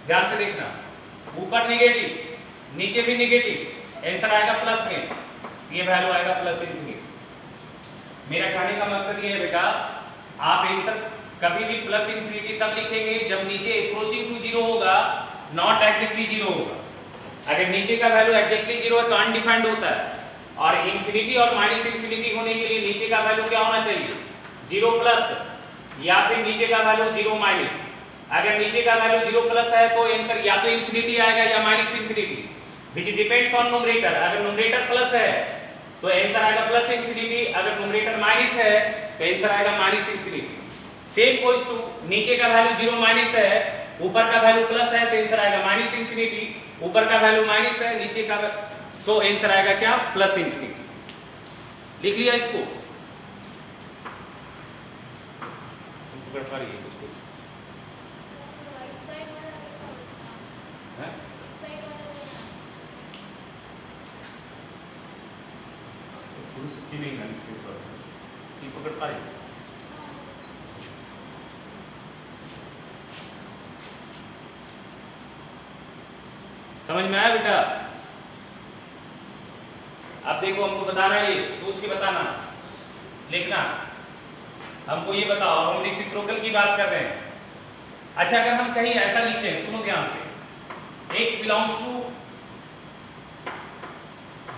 ध्यान से देखना, ऊपर नेगेटिव, नीचे भी नेगेटिव, आंसर आएगा प्लस में, ये वैल्यू आएगा प्लस इंफिनिटी। मेरा कहने का मकसद ये है बेटा, आप आंसर कभी भी प्लस इंफिनिटी तब लिखेंगे जब नीचे अप्रोचिंग टू 0 होगा, नॉट एग्जैक्टली 0 होगा। अगर नीचे का वैल्यू एग्जैक्टली 0 है तो अनडिफाइंड होता है, और इंफिनिटी और माइनस इंफिनिटी होने के लिए नीचे का वैल्यू क्या होना चाहिए, 0 प्लस, या फिर नीचे का वैल्यू 0 माइनस। अगर नीचे का वैल्यू 0 प्लस है तो आंसर या तो इंफिनिटी आएगा या minus infinity, which depends on numerator. अगर न्यूमरेटर प्लस है तो आंसर आएगा प्लस इंफिनिटी, अगर न्यूमरेटर माइनस है तो आंसर आएगा minus infinity. Same goes to, नीचे का वैल्यू 0 माइनस है, ऊपर का वैल्यू प्लस है तो आंसर आएगा माइनस इंफिनिटी, ऊपर का वैल्यू माइनस है, नीचे का तो आंसर आएगा क्या, प्लस इंफिनिटी। लिख लिया इसको, कुछ कुछ नहीं ना, इसके पकड़ पा रही। समझ में आया बेटा? अब देखो, हमको बताना, ये सोच के बताना, लिखना, हमको ये बताओ, हम रेसिप्रोकल की बात कर रहे हैं। अच्छा, अगर हम कहीं ऐसा लिखें, सुनो ध्यान से, x बिलोंग्स टू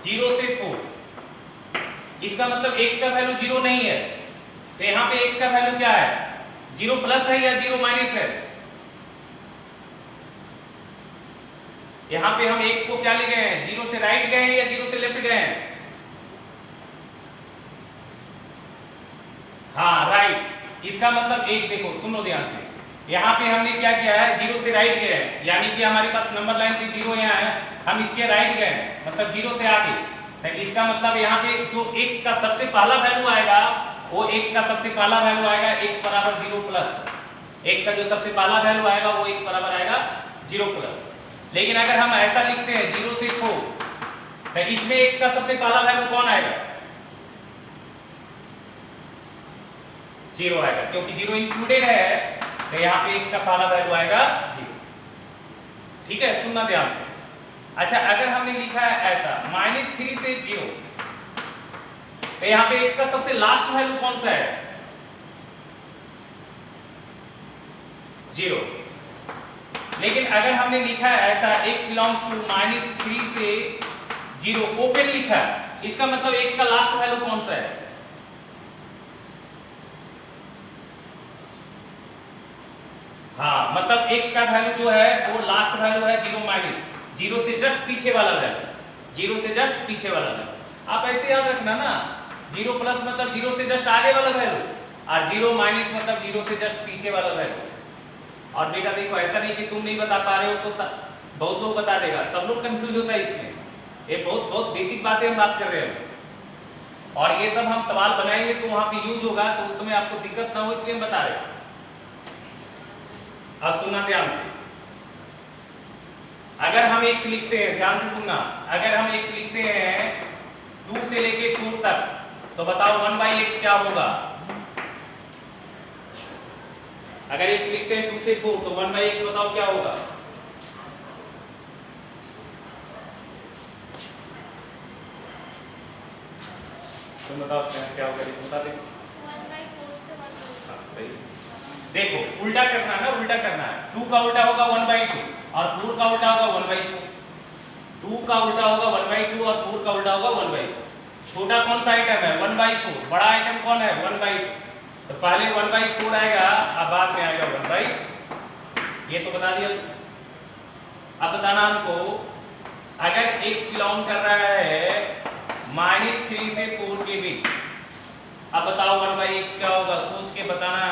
0 से 4, इसका मतलब x का वैल्यू 0 नहीं है, तो यहाँ पे x का वैल्यू क्या है, 0 प्लस है या 0 माइनस है? यहाँ पे हम x को क्या ले गए हैं, 0 से राइट गए हैं या 0 से लेफ्ट गए हैं? हाँ, राइट। इसका मतलब एक देखो, सुनो ध्यान से, यहाँ पे हमने क्या किया है, 0 से राइट गए हैं, यानी कि हमारे पास नंबर लाइन पे 0 यहाँ है, हम इसके राइट गए, मतलब 0 से आगे। तो इसका मतलब यहाँ पे जो x का सबसे पहला वैल्यू आएगा, वो x का सबसे पहला वैल्यू आएगा x बराबर 0 प्लस, x का जो सबसे पहला वैल्यू आएगा वो x बराबर आएगा 0 प्लस। लेकिन अगर हम ऐसा लिखते हैं 0 से 4, तो इसमें x का सबसे पहला वैल्यू कौन आएगा, 0 आएगा, क्योंकि 0 इंक्लूडेड है, तो यहाँ पे x का पहला वैल्यू आएगा 0। ठीक है, सुनना ध्यान से। अच्छा, अगर हमने लिखा है ऐसा -3 से 0, तो यहाँ पे x का सबसे लास्ट वैल्यू कौन सा है, 0। लेकिन अगर हमने लिखा है ऐसा x बिलोंग्स टू -3 से 0 ओपन लिखा है, इसका मतलब x का लास्ट वैल्यू कौन सा है, हाँ, मतलब x का वैल्यू जो है वो लास्ट वैल्यू है 0 माइनस, 0 से जस्ट पीछे वाला वैल्यू, 0 से जस्ट पीछे वाला वैल्यू। आप ऐसे याद रखना ना, 0 प्लस मतलब 0 से जस्ट आगे वाला वैल्यू, और 0 माइनस मतलब 0 से जस्ट पीछे वाला वैल्यू। और बेटा देखो, ऐसा नहीं कि तुम नहीं बता पा रहे हो तो बहुत लोग बता देगा, सब लोग कंफ्यूज होता है इसमें। ये बहुत बेसिक बातें हम बात कर रहे हैं, और ये सब हम सवाल बनाएंगे तो वहां पे यूज होगा, तो उसमें आपको दिक्कत ना हो इसलिए हम बता रहे हैं। अब सुनना ध्यान से, अगर हम x लिखते हैं, ध्यान से सुनना, अगर हम x लिखते हैं 2 से लेके 4 तक, तो बताओ 1/x क्या होगा? अगर x लिखते हैं 2 से 4, तो 1/x बताओ क्या होगा? तुम बताओ क्या होगा, बता दे। 1/4 से 1/4। हाँ, सही। देखो उल्टा करना है ना, उल्टा करना है। 2 का उल्टा होगा 1/2 और 4 का उल्टा होगा 1/4। 2 का उल्टा होगा 1/2 और 4 का उल्टा होगा 1/4। छोटा कौन सा आइटम है 1/4, बड़ा आइटम कौन है 1/2। तो पहले 1/4 आएगा, अब बाद में आएगा 1/, ये तो बता दिया। अब बताना हमको, अगर x बिलोंग कर रहा है -3 से 4 के बीच, अब बताओ 1/x क्या होगा, सोच के बताना।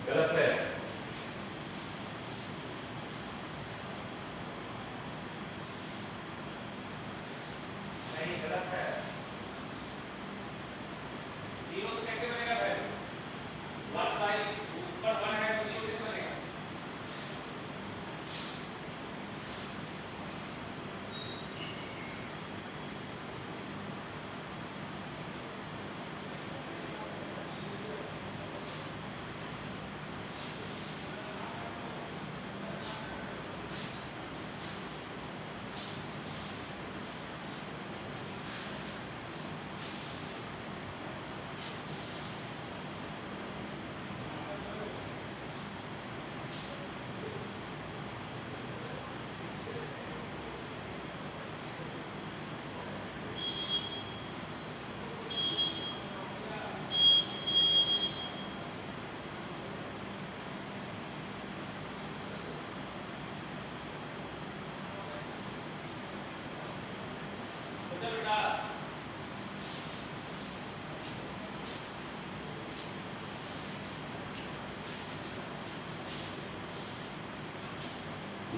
गलत है, नहीं गलत है। 0 तो कैसे बनेगा भाई, 1/, ऊपर 1 है तो 0 कैसे बनेगा।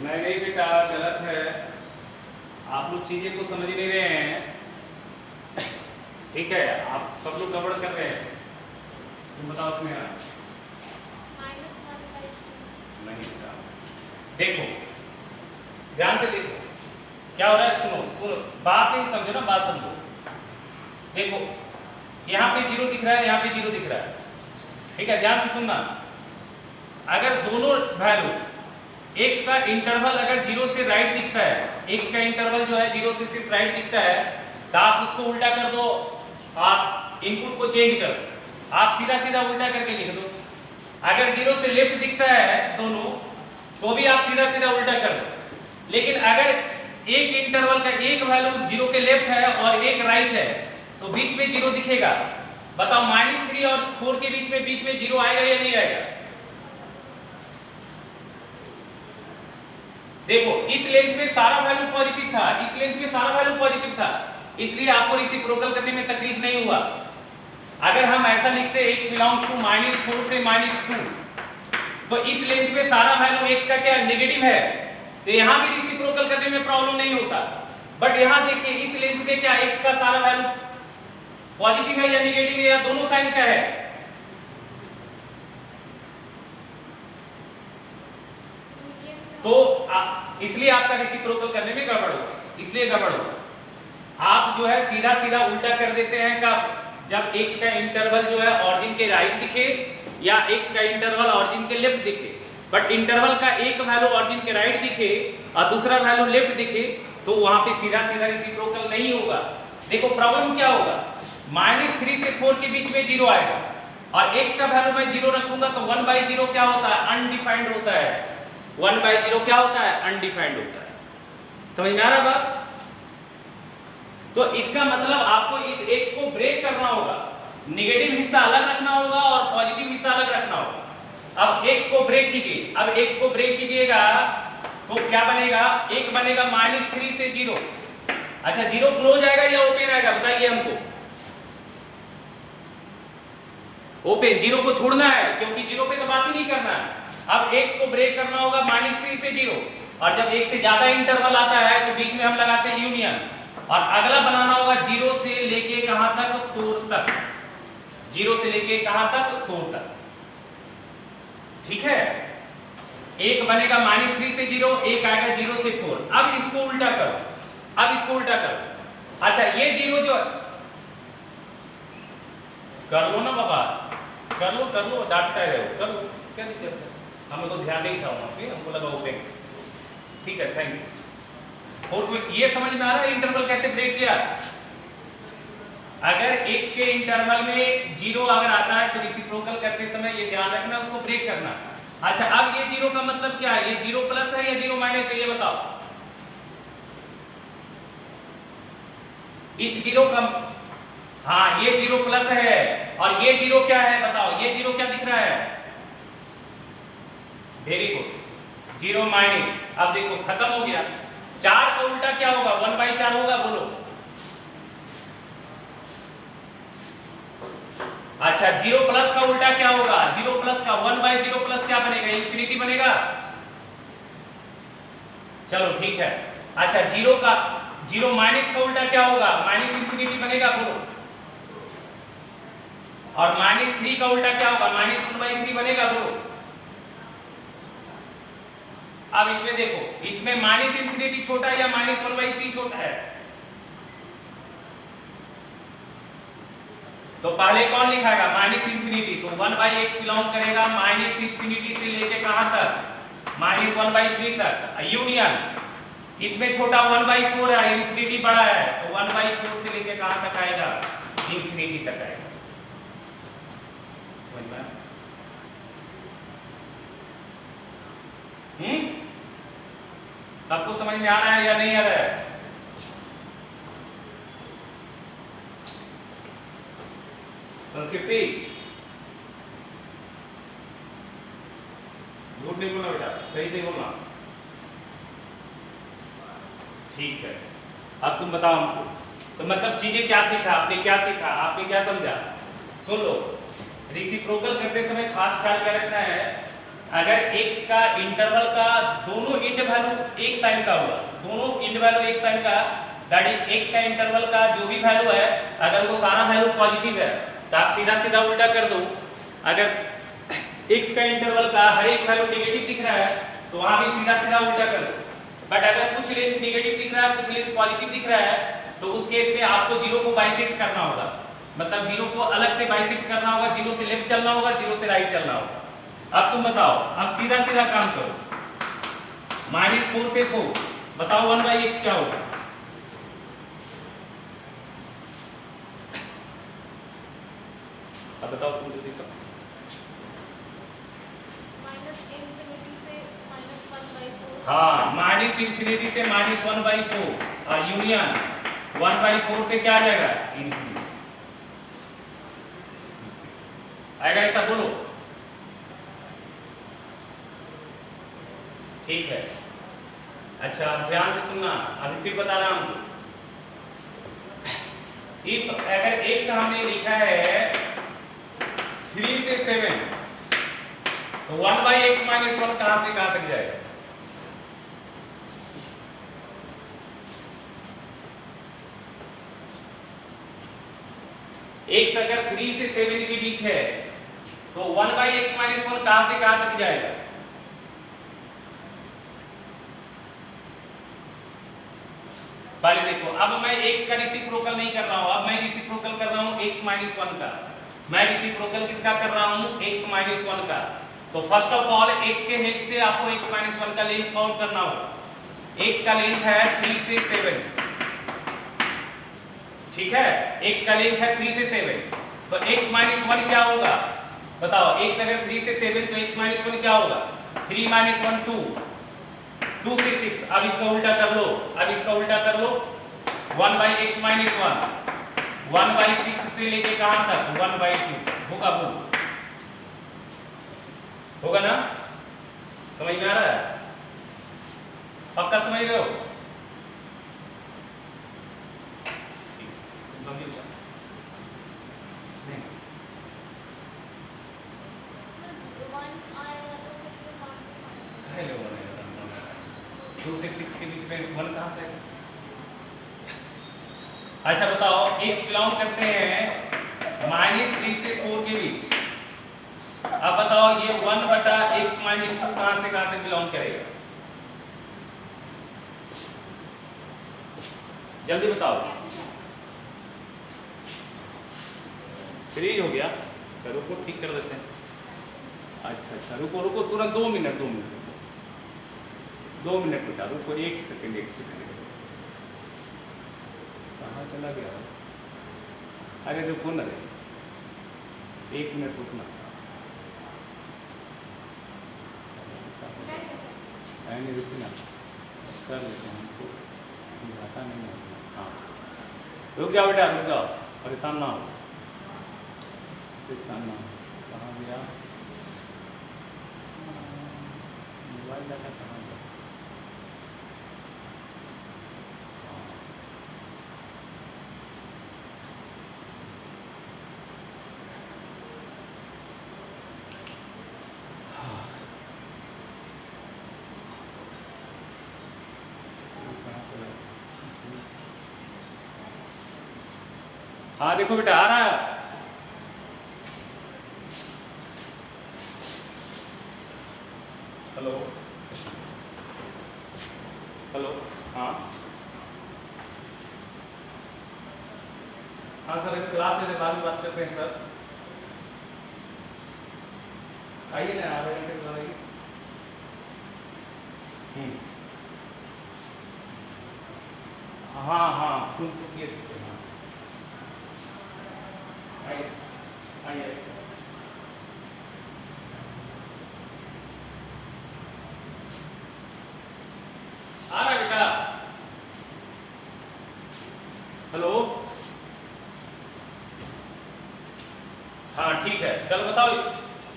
नहीं बेटा गलत है, आप लोग चीजें को समझ नहीं रहे हैं। ठीक है, आप सब लोग गड़बड़ कर रहे हैं। तुम बताओ उसमें नहीं बेटा, देखो ध्यान से देखो क्या हो रहा है, सुनो सुनो, बात नहीं समझो ना, बात समझो। देखो यहाँ पे 0 दिख रहा है, यहाँ पे 0 दिख रहा है, ठीक है, ध्यान से सुनना। अगर दोनों वैल्यू x का इंटरवल अगर 0 से राइट दिखता है, x का इंटरवल जो है 0 से सिर्फ राइट दिखता है, तो आप उसको उल्टा कर दो, आप इनपुट को चेंज कर दो, आप सीधा सीधा उल्टा करके लिख दो। अगर 0 से लेफ्ट दिखता है दोनों, तो भी आप सीधा सीधा उल्टा कर दो। लेकिन अगर एक इंटरवल का एक वैल्यू 0 के लेफ्ट है और एक राइट है, तो बीच में 0 दिखेगा। बताओ -3 और 4 के बीच में 0 आएगा या नहीं आएगा। देखो इस लेंथ में सारा वैल्यू पॉजिटिव था, इस लेंथ में सारा वैल्यू पॉजिटिव था, इसलिए आपको रेसिप्रोकल करने में तकलीफ नहीं हुआ। अगर हम ऐसा लिखते x बिलोंग्स टू -4 से -2, तो इस लेंथ में सारा वैल्यू x का क्या नेगेटिव है, तो यहां भी रेसिप्रोकल करने में प्रॉब्लम नहीं होता। बट यहां देखिए इस लेंथ में क्या x का सारा वैल्यू पॉजिटिव है या नेगेटिव है, या दोनों साइन का है। तो इसलिए आपका रेसिप्रोकल करने में गड़बड़ होगा, इसलिए गड़बड़ होगा। आप जो है सीधा सीधा उल्टा कर देते हैं कब, जब x का इंटरवल जो है ऑरिजिन के राइट दिखे या x का इंटरवल ऑरिजिन के लेफ्ट दिखे। बट इंटरवल का एक वैल्यू ऑरिजिन के राइट दिखे और दूसरा वैल्यू लेफ्ट दिखे, तो वहां पे सीधा सीधा रेसिप्रोकल नहीं होगा। देखो प्रॉब्लम क्या होगा, -3 से 4 के बीच में 0 आएगा और x का वैल्यू मैं 0 रखूंगा, तो 1/0 क्या होता है, अनडिफाइंड होता है। 1/0 क्या होता है, अनडिफाइंड होता है। समझ में आ रहा बात। तो इसका मतलब आपको इस x को ब्रेक करना होगा, नेगेटिव हिस्सा अलग रखना होगा और पॉजिटिव हिस्सा अलग रखना होगा। अब x को ब्रेक कीजिए, अब x को ब्रेक कीजिएगा तो क्या बनेगा, एक बनेगा -3 से 0। अच्छा 0 क्लोज आएगा या ओपन आएगा, बताइए हमको। ओपन, 0 को छोड़ना है क्योंकि 0 पे तो बात ही नहीं करना है। अब x को ब्रेक करना होगा -3 से 0, और जब 1 से ज्यादा इंटरवल आता है तो बीच में हम लगाते हैं यूनियन, और अगला बनाना होगा 0 से लेके कहां तक, 4 तक। 0 से लेके कहां तक, 4 तक। ठीक है, एक बनेगा -3 से 0, एक आएगा 0 से 4। अब इसको उल्टा करो, अब इसको उल्टा करो। अच्छा ये 0 जो कर लो ना बाबा, कर लो, डांटता रहे हो, कर लो, क्या दिक्कत है। हम लोग को ध्यान नहीं था वहां पे, हमको लगा ओपन। ठीक है, थैंक यू। और ये समझ में आ रहा है इंटरवल कैसे ब्रेक किया? अगर x के इंटरवल में 0 अगर आता है तो रेसिप्रोकल करते समय ये ध्यान रखना, उसको ब्रेक करना। अच्छा, अब ये 0 का मतलब क्या है? ये 0 प्लस है या 0 माइनस है, ये बताओ। इस 0 का, हाँ ये 0 प्लस है, और ये 0 क्या है बताओ? ये 0 क्या दिख रहा है? Very good, 0 minus. अब देखो खत्म हो गया। 4 का उल्टा क्या होगा? 1/4 होगा, बोलो। अच्छा, 0 प्लस का उल्टा क्या होगा? 0 प्लस का 1/0 प्लस क्या बनेगा? इंफिनिटी बनेगा। चलो ठीक है। अच्छा, 0 माइनस का उल्टा क्या होगा? माइनस इंफिनिटी बनेगा, बोलो। और -3 का उल्टा क्या होगा? -1/3 बनेगा, बोलो। अब इसमें देखो, इसमें माइनस इंफिनिटी छोटा है या -1/3 छोटा है? तो पहले कौन लिखाएगा? माइनस इंफिनिटी, तो 1/x बिलोंग करेगा माइनस इंफिनिटी से लेके कहां तक? -1/3 तक। यूनियन, इसमें छोटा 1/4 है, इंफिनिटी बड़ा है, तो 1/4 से लेके कहां तक आएगा? इंफिनिटी तक आएगा। समझ में? सबको समझ में आ रहा है या नहीं आ रहा है? संस्कृति, झूठ नहीं बोलना बेटा, सही से बोलना। ठीक है, अब तुम बताओ हमको, तो मतलब चीजें क्या सीखा आपने? क्या सीखा आपने? क्या समझा? सुन लो, रेसिप्रोकल करते समय खास ख्याल क्या रखना है? अगर x का इंटरवल का दोनों इंड वैल्यू एक साइन का होगा, दोनों इंड वैल्यू एक साइन का, दैट इज x का इंटरवल का जो भी वैल्यू है, अगर वो सारा वैल्यू पॉजिटिव है तो आप सीधा सीधा उल्टा कर दो। अगर x का इंटरवल का हर एक वैल्यू नेगेटिव दिख रहा है तो वहां भी सीधा सीधा उल्टा कर दो। बट अगर कुछ लेंथ नेगेटिव दिख रहा है, कुछ लेंथ पॉजिटिव दिख रहा है, तो उस केस में आपको 0 को बाइसेक्ट करना होगा। मतलब 0 को अलग से बाइसेक्ट करना होगा, 0 से लेफ्ट चलना होगा, 0 से राइट चलना होगा। अब तुम बताओ, अब सीधा सीधा काम करो। -4 से 4 बताओ 1/x क्या होगा? अब बताओ तुम जल्दी सब। हाँ, माइनस इंफिनिटी से -1/4 और यूनियन 1/4 से क्या आ जाएगा? इंफिनिटी आएगा, ऐसा बोलो। ठीक है, अच्छा ध्यान से सुनना, अभी फिर बता रहा हूं। इफ अगर x हमने लिखा है 3 से 7, तो 1/x - 1 कहां से कहां तक जाएगा? x अगर 3 से 7 के बीच है तो 1/x - 1 कहां से कहां तक जाएगा? पहले देखो, अब मैं x का रेसिप्रोकल नहीं कर रहा हूं, अब मैं रेसिप्रोकल कर रहा हूं x - 1 का। मैं रेसिप्रोकल किसका कर रहा हूं? x - 1 का। तो फर्स्ट ऑफ ऑल x के हेल्प से आपको x - 1 का लेंथ काउंट करना होगा। x का लेंथ है 3 से 7, ठीक है, x का लेंथ है 3 से 7, तो x - 1 क्या होगा बताओ? x अगर 3 से 7 तो x - 1 क्या होगा? 3 - 1 2, 2 से 6। अब इसका उल्टा कर लो, अब इसका उल्टा कर लो। 1/x - 1 1/6 से लेके कहां तक? 1/2 होगा, बोलो। होगा ना? समझ में आ रहा है? पक्का समझ रहे हो? हेलो, 2 से 6 के बीच में 1 कहां से? अच्छा बताओ, x बिलोंग करते हैं -3 से 4 के बीच। अब बताओ ये 1/x - 2 कहां से कहां तक बिलोंग करेगा? जल्दी बताओ। फ्री हो गया? चलो रुको, ठीक कर देते हैं। अच्छा रुको तुरंत 2 मिनट। 2 मिनट बेटा रुको, एक सेकंड कहाँ चला गया? अरे रुको ना रे, 1 मिनट रुकना। नहीं रुकना, कर लेते हैं, हमको समझाता नहीं है। हाँ रुक जाओ बेटा, रुक जाओ, परेशान ना हो, परेशान ना हो। कहाँ गया मोबाइल डाटा? कहाँ गया? हाँ देखो बेटा आ रहा है। हेलो हेलो, हाँ हाँ सर, अभी क्लास में बाद में बात करते हैं सर। आइए ना, आधे घंटे के बाद आइए। हाँ हाँ फोन तो किए थे, हाँ आइए आइए। आ रहा है बेटा? हेलो, हाँ ठीक है, चलो बताओ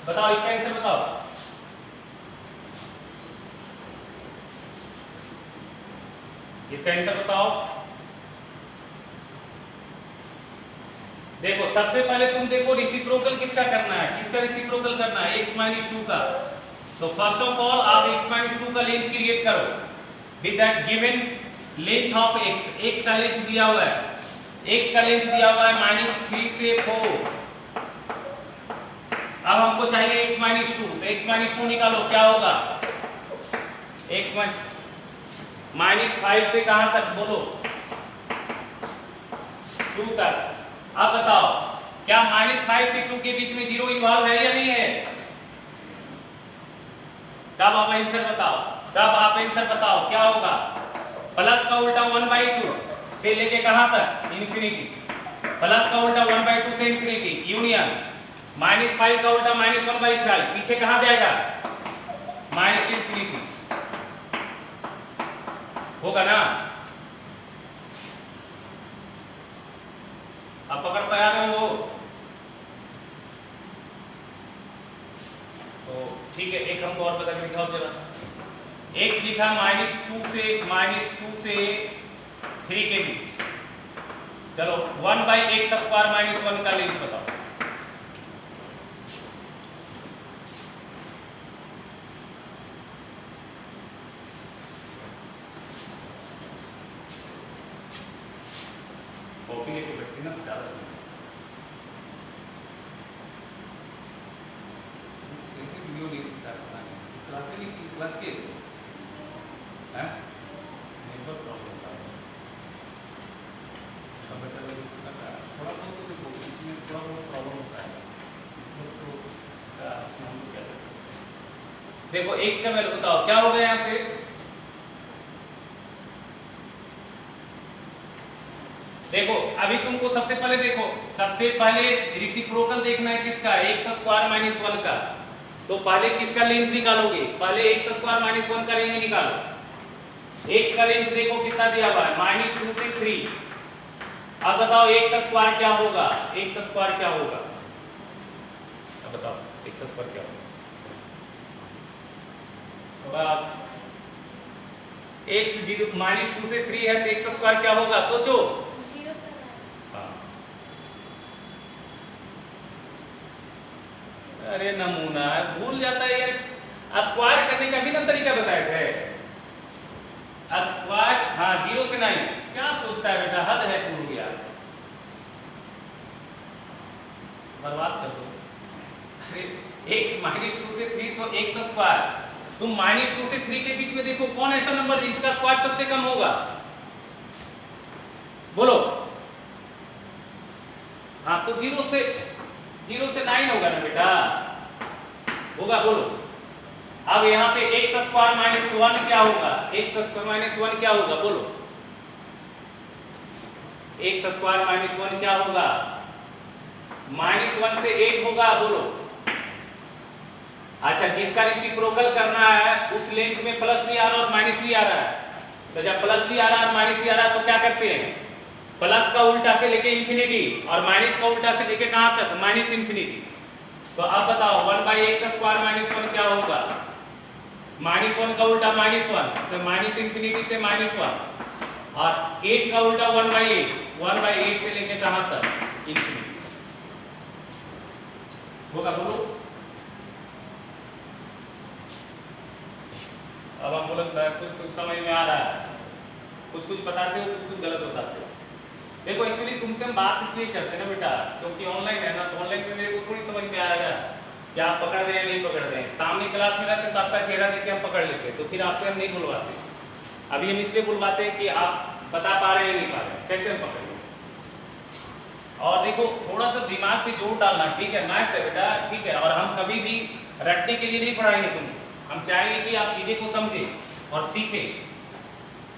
बताओ इसका आंसर बताओ। इसका आंसर बताओ। देखो सबसे पहले तुम देखो रेसिप्रोकल किसका करना है, किसका रेसिप्रोकल करना है? x - 2 का। तो फर्स्ट ऑफ ऑल आप x - 2 का लेंथ क्रिएट करो with the given length of x। x का लेंथ दिया हुआ है, x का लेंथ दिया हुआ है -3 से 4। अब हमको चाहिए x - 2, तो x - 2 निकालो, क्या होगा? x -5 से कहां तक बोलो? 2 तक। अब बताओ क्या -5 से 2 के बीच में 0 इन्वॉल्व है या नहीं है? तब आप आंसर बताओ, तब आप आंसर बताओ क्या होगा? प्लस का उल्टा 1/2 से लेके कहां तक? इंफिनिटी। प्लस का उल्टा 1/2 से इंफिनिटी, यूनियन। -5 का उल्टा -1/5, पीछे कहां जाएगा? -इंफिनिटी। होगा ना? अब पकड़ पाया रहे हो? तो ठीक है, एक हमको और बता के दिखाओ जरा। x लिखा -2 से 3 के बीच। चलो 1/x² - 1 का लेंथ बताओ। कॉपी लेके बैठती ना ज्यादा समय कैसे वीडियो नहीं दिखता, पता नहीं क्लास से नहीं, क्लास के हैं नेटवर्क प्रॉब्लम था सब बच्चा लोग थोड़ा बहुत तो देखो इसमें थोड़ा बहुत प्रॉब्लम होता है, तो इसमें हम लोग क्या कर सकते हैं? देखो x का वैल्यू बताओ क्या होगा यहाँ से? देखो अभी तुमको सबसे पहले देखो, सबसे पहले रेसिप्रोकल देखना है किसका? x² - 1 का। तो पहले किसका लेंथ निकालोगे? पहले x² - 1 का लेंथ निकालो। x का लेंथ देखो कितना दिया हुआ है, -2 से 3। अब बताओ x² क्या होगा? x² क्या होगा? अब बताओ x² क्या होगा? x -2 से 3 है तो x² क्या होगा? सोचो। अरे नमूना भूल जाता है यार। स्क्वायर करने का भी ना तरीका बताया थे। स्क्वायर, हाँ 0 से 9। क्या सोचता है बेटा, हद है, भूल गया, बर्बाद कर दो। अरे x -2 से 3 तो x²। तुम -2 से 3 के बीच में देखो कौन ऐसा नंबर है जिसका स्क्वायर सबसे कम होगा? बोलो। हाँ तो 0 से 9 होगा ना बेटा, होगा? बोलो अब यहाँ पे एक्स स्क्वायर माइनस 1 क्या होगा, एक्स स्क्वायर माइनस 1 क्या होगा बोलो, एक्स स्क्वायर माइनस 1 क्या होगा, -1 से 8 होगा बोलो। अच्छा, जिसका रेसिप्रोकल करना है उस लेंथ में प्लस भी आ रहा है और माइनस भी आ रहा है, तो जब प्लस भी आ रहा है और माइनस भी आ रहा है तो क्या करते हैं, प्लस का उल्टा से लेके इंफिनिटी और माइनस का उल्टा से लेके कहां तक, माइनस इंफिनिटी। तो अब बताओ 1/x स्क्वायर माइनस 1 क्या होगा, -1 का उल्टा -1 से माइनस इंफिनिटी से -1 और 8 का उल्टा 1/8 से लेके कहां तक, इंफिनिटी होगा बोलो। अब हमको लगता है कुछ कुछ समझ में आ रहा है, कुछ कुछ बताते हो, कुछ कुछ गलत बताते हो। देखो एक्चुअली तुमसे हम बात इसलिए करते हैं ना बेटा, क्योंकि ऑनलाइन है ना, तो ऑनलाइन में मेरे को थोड़ी समझ में आएगा कि आप पकड़ रहे हैं नहीं पकड़ रहे हैं। सामने क्लास में रहते तो आपका चेहरा देख के हम पकड़ लेते, तो फिर आपसे हम नहीं बुलवाते। अभी हम इसलिए बुलवाते हैं कि आप बता पा रहे हैं नहीं पा रहे हैं, कैसे हम पकड़ लें। और देखो थोड़ा सा दिमाग पे जोर डालना, ठीक है, मैथ्स है बेटा, ठीक है, और हम कभी भी रटने के लिए नहीं पढ़ाएंगे तुमको, हम चाहेंगे कि आप चीजें को समझें और सीखें,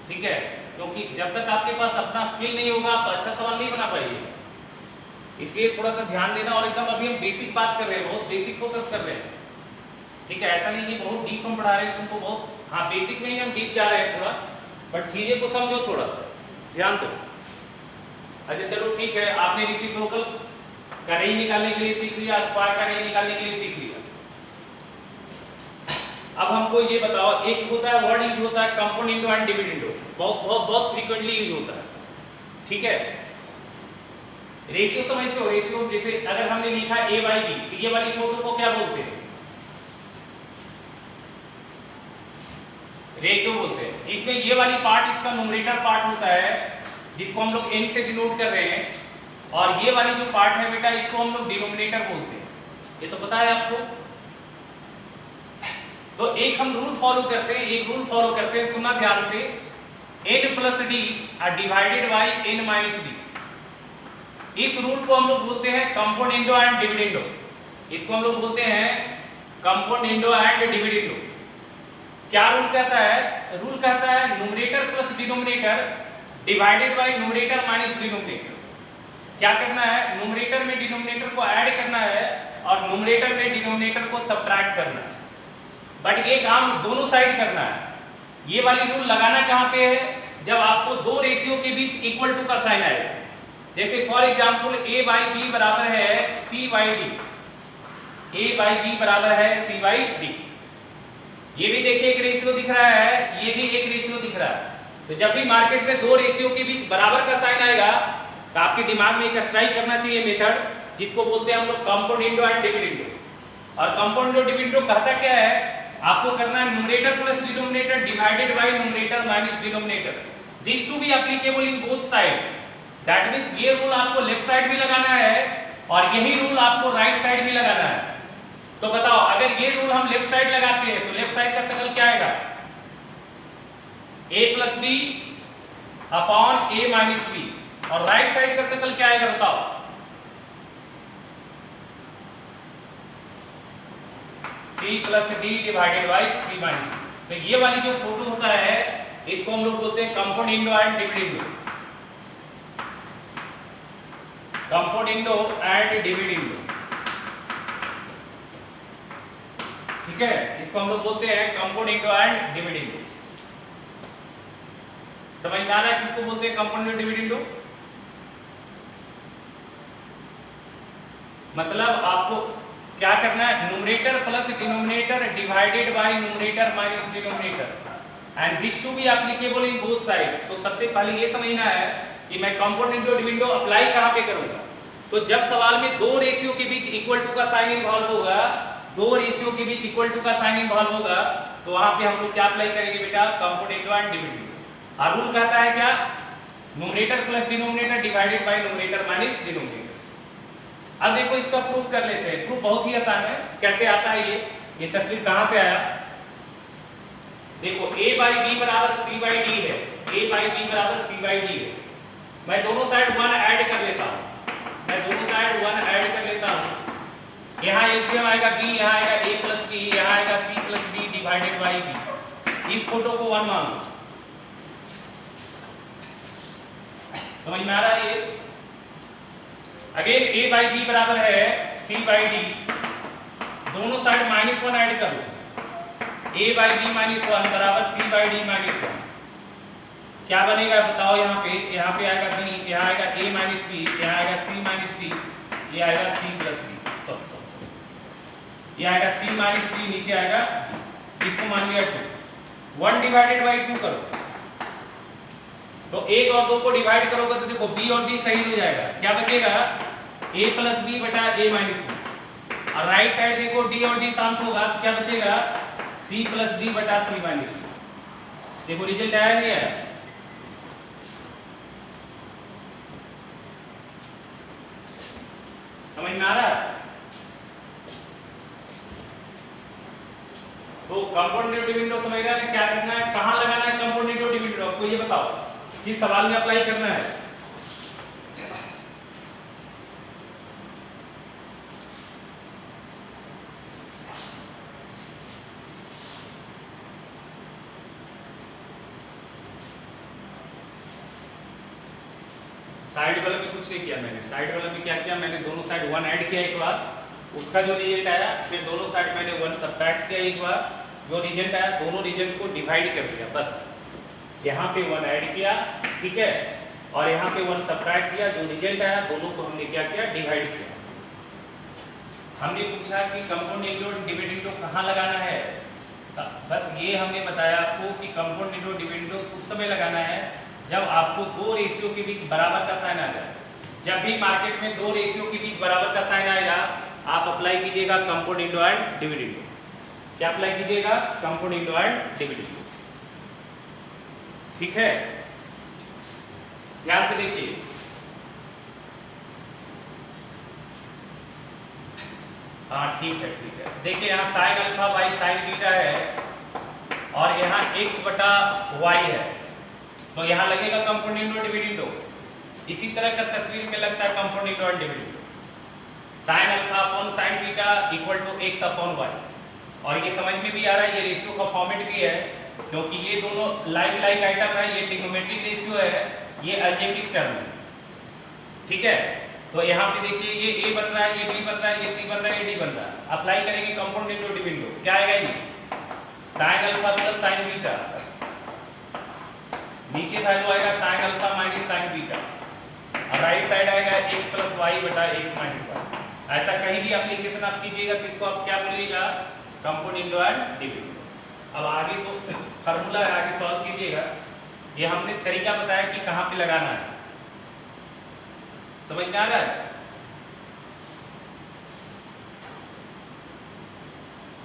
ठीक है, क्योंकि जब तक आपके पास अपना स्किल नहीं होगा आप अच्छा सवाल नहीं बना पाइए। इसलिए थोड़ा सा ध्यान देना, और एकदम अभी हम बेसिक बात कर रहे हैं, बहुत बेसिक फोकस कर रहे हैं, ठीक है, ऐसा नहीं कि बहुत डीप हम पढ़ा रहे हैं तुमको, बहुत हाँ बेसिक में ही हम डीप जा रहे हैं थोड़ा, बट चीजें को समझो, थोड़ा सा ध्यान दो। अच्छा चलो ठीक है, आपने रेसिप्रोकल का रेंज निकालने के लिए सीख लिया, स्क्वायर का रेंज निकालने के लिए सीख लिया। अब हमको ये बताओ, एक होता है वर्ड यूज होता है कंपाउंड इंडो एंड डिविडेंडो, बहुत बहुत बहुत फ्रीक्वेंटली यूज होता है, ठीक है। रेशियो समझते हो, रेशियो जैसे अगर हमने लिखा a/b, तो ये वाली फोटो को क्या बोलते हैं, रेशियो बोलते हैं। इसमें ये वाली पार्ट इसका न्यूमरेटर पार्ट होता है जिसको हम लोग n से डिनोट कर रहे हैं, और ये वाली जो पार्ट है बेटा इसको हम लोग डिनोमिनेटर बोलते हैं, ये तो पता है आपको। तो एक हम रूल फॉलो करते हैं, एक रूल फॉलो करते हैं, सुनना ध्यान से, n plus D divided by n minus D. इस रूल को हम लोग बोलते हैं कंपाउंड इंडो एंड डिविडेंडो, इसको हम लोग बोलते हैं कंपाउंड इंडो एंड डिविडेंडो। क्या रूल कहता है, रूल कहता है numerator plus denominator divided by numerator minus denominator. क्या करना है, न्यूमरेटर में डिनोमिनेटर को ऐड करना है और न्यूमरेटर में डिनोमिनेटर को सब्ट्रैक्ट करना है, बट ये काम दोनों साइड करना है। ये वाली रूल लगाना कहां पे है, जब आपको दो रेशियो के बीच इक्वल टू का साइन आएगा, जैसे फॉर एग्जांपल a/b बराबर है c/d, a/b बराबर है c/d। ये भी देखिए एक रेशियो दिख रहा है, ये भी एक रेशियो दिख रहा है। तो जब भी मार्केट में दो रेशियो के बीच बराबर का साइन आएगा तो आपके दिमाग में एक स्ट्राइक करना चाहिए मेथड, जिसको बोलते हैं हम लोग कंपाउंड इंडो एंड डिविडेंडो। और कंपाउंड इंडो डिविडेंडो कहता क्या है, आपको करना है numerator plus denominator divided by numerator minus denominator, this to be applicable in both sides. That means ये रूल आपको लेफ्ट साइड भी लगाना है और यही रूल आपको राइट साइड भी लगाना है। तो बताओ अगर ये रूल हम लेफ्ट साइड लगाते हैं तो लेफ्ट साइड का शक्ल क्या आएगा, a plus B upon a minus B, और राइट साइड का शक्ल क्या आएगा बताओ, c plus D divided by c minus. तो ये वाली जो फोटो होता है इसको हम लोग बोलते हैं compound Indo and dividendo, compound Indo and dividendo, ठीक है, इसको हम लोग बोलते हैं कंपाउंड इंडो एंड डिविडेंडो। समझ में आ रहा है किसको बोलते हैं कंपाउंड इंडो डिविडेंडो? मतलब आपको क्या करना है, numerator plus denominator divided by numerator minus denominator and this to be applicable in both sides. तो सबसे पहले ये समझना है कि मैं कंपाउंड इंडो डिविडेंडो अप्लाई कहां पे करूंगा। तो जब सवाल में दो रेशियो के बीच इक्वल टू का साइन इन्वॉल्व होगा, दो रेशियो के बीच इक्वल टू का साइन इन्वॉल्व होगा, तो वहां पे हम लोग क्या अप्लाई करेंगे बेटा, कंपाउंड इंडो एंड डिविडेंडो। और रूल कहता है क्या, numerator plus denominator divided by numerator minus denominator. अब देखो इसका प्रूफ कर लेते हैं, प्रूफ बहुत ही आसान है। कैसे आता है ये तस्वीर कहां से आया, देखो a/b बराबर c/d है, a/b बराबर c/d है। मैं दोनों साइड 1 ऐड कर लेता हूं, मैं दोनों साइड 1 ऐड कर लेता हूं। यहाँ एलसीएम आएगा b, यहाँ आएगा a प्लस b, यहाँ आएगा c plus d by B, इस फोटो को 1 मान लो। समझ में आ रहा है ये? अगेन a बाई बी बराबर है c बाई डी, दोनों साइड -1 ऐड कर लो, a बाई बी -1 बराबर c बाई डी -1। क्या बनेगा बताओ? यहाँ पे आएगा b, यहाँ आएगा a माइनस बी, यहाँ आएगा c माइनस डी, ये आएगा c प्लस बी, सॉरी ये आएगा c माइनस बी, नीचे आएगा b। इसको मान लिया 2, 1 डिवाइडेड बाई 2 करो, तो 1 और 2 को डिवाइड करोगे तो देखो b और b सही हो जाएगा, क्या बचेगा? a प्लस बी बटा a माइनस बी, और राइट साइड देखो d और d शांत होगा तो क्या बचेगा? c प्लस डी बटा c माइनस डी। देखो रिजल्ट आया नहीं आया? समझ में आ रहा है? तो कंपाउंड डिविडेंड समझ रहे हैं क्या करना है, कहां लगाना है कंपाउंड डिविडेंड? आपको ये बताओ किस सवाल में अप्लाई करना है। साइड वाला में कुछ नहीं किया मैंने, साइड वाला में क्या किया मैंने, दोनों साइड 1 ऐड किया एक बार, उसका जो रिजल्ट आया, फिर दोनों साइड मैंने 1 सब्ट्रैक्ट किया एक बार, जो रिजल्ट आया दोनों रिजल्ट को डिवाइड कर दिया बस। यहाँ पे 1 ऐड किया, ठीक है, और यहाँ पे 1 सब्ट्रैक्ट किया, जो रिजल्ट आया दोनों को हमने क्या किया? डिवाइड किया। हमने पूछा कि कंपाउंड डिविडेंड कहाँ लगाना है, बस ये हमने बताया आपको कि कंपाउंड डिविडेंड उस समय लगाना है जब आपको दो रेशियो के बीच बराबर का साइन आ जाए। जब भी मार्केट में दो रेशियो के बीच बराबर का साइन आएगा, आप अप्लाई कीजिएगा कंपाउंड एंड डिविडेंड। क्या अप्लाई कीजिएगा? Compound and dividend. ठीक है, ध्यान से देखिए। हाँ ठीक है, ठीक है। देखिए यहाँ sine alpha by sine beta है और यहाँ x बटा y है, तो यहाँ लगेगा कंपाउंड एंड डिविडेंड। इसी तरह का तस्वीर में लगता है compound and dividend. Sine alpha upon sine beta equal to x upon y। और ये समझ में भी आ रहा है, ये रेशियो का फॉर्मेट भी है, क्योंकि ये दोनों लाइक लाइक आइटम है, ये ट्रिग्नोमेट्रिक रेशियो है, ये अलजेब्रिक टर्म है। ठीक है, तो यहाँ पे देखिए ये a बन रहा है, ये b बन रहा है, ये c बन रहा है, ये d बन रहा है। अप्लाई करेंगे कंपाउंड एंड डिविडेंड, क्या आएगा? ये sine alpha plus sign beta, नीचे वैल्यू आएगा sine alpha minus sign beta, और राइट साइड आएगा x प्लस वाई बटा x माइनस वाई। ऐसा कहीं भी एप्लीकेशन आप कीजिएगा तो इसको आप क्या बोलिएगा? Compound and dividend. अब आगे तो फार्मूला है, आगे सॉल्व कीजिएगा। ये हमने तरीका बताया कि कहाँ पे लगाना है, समझ में आ रहा है?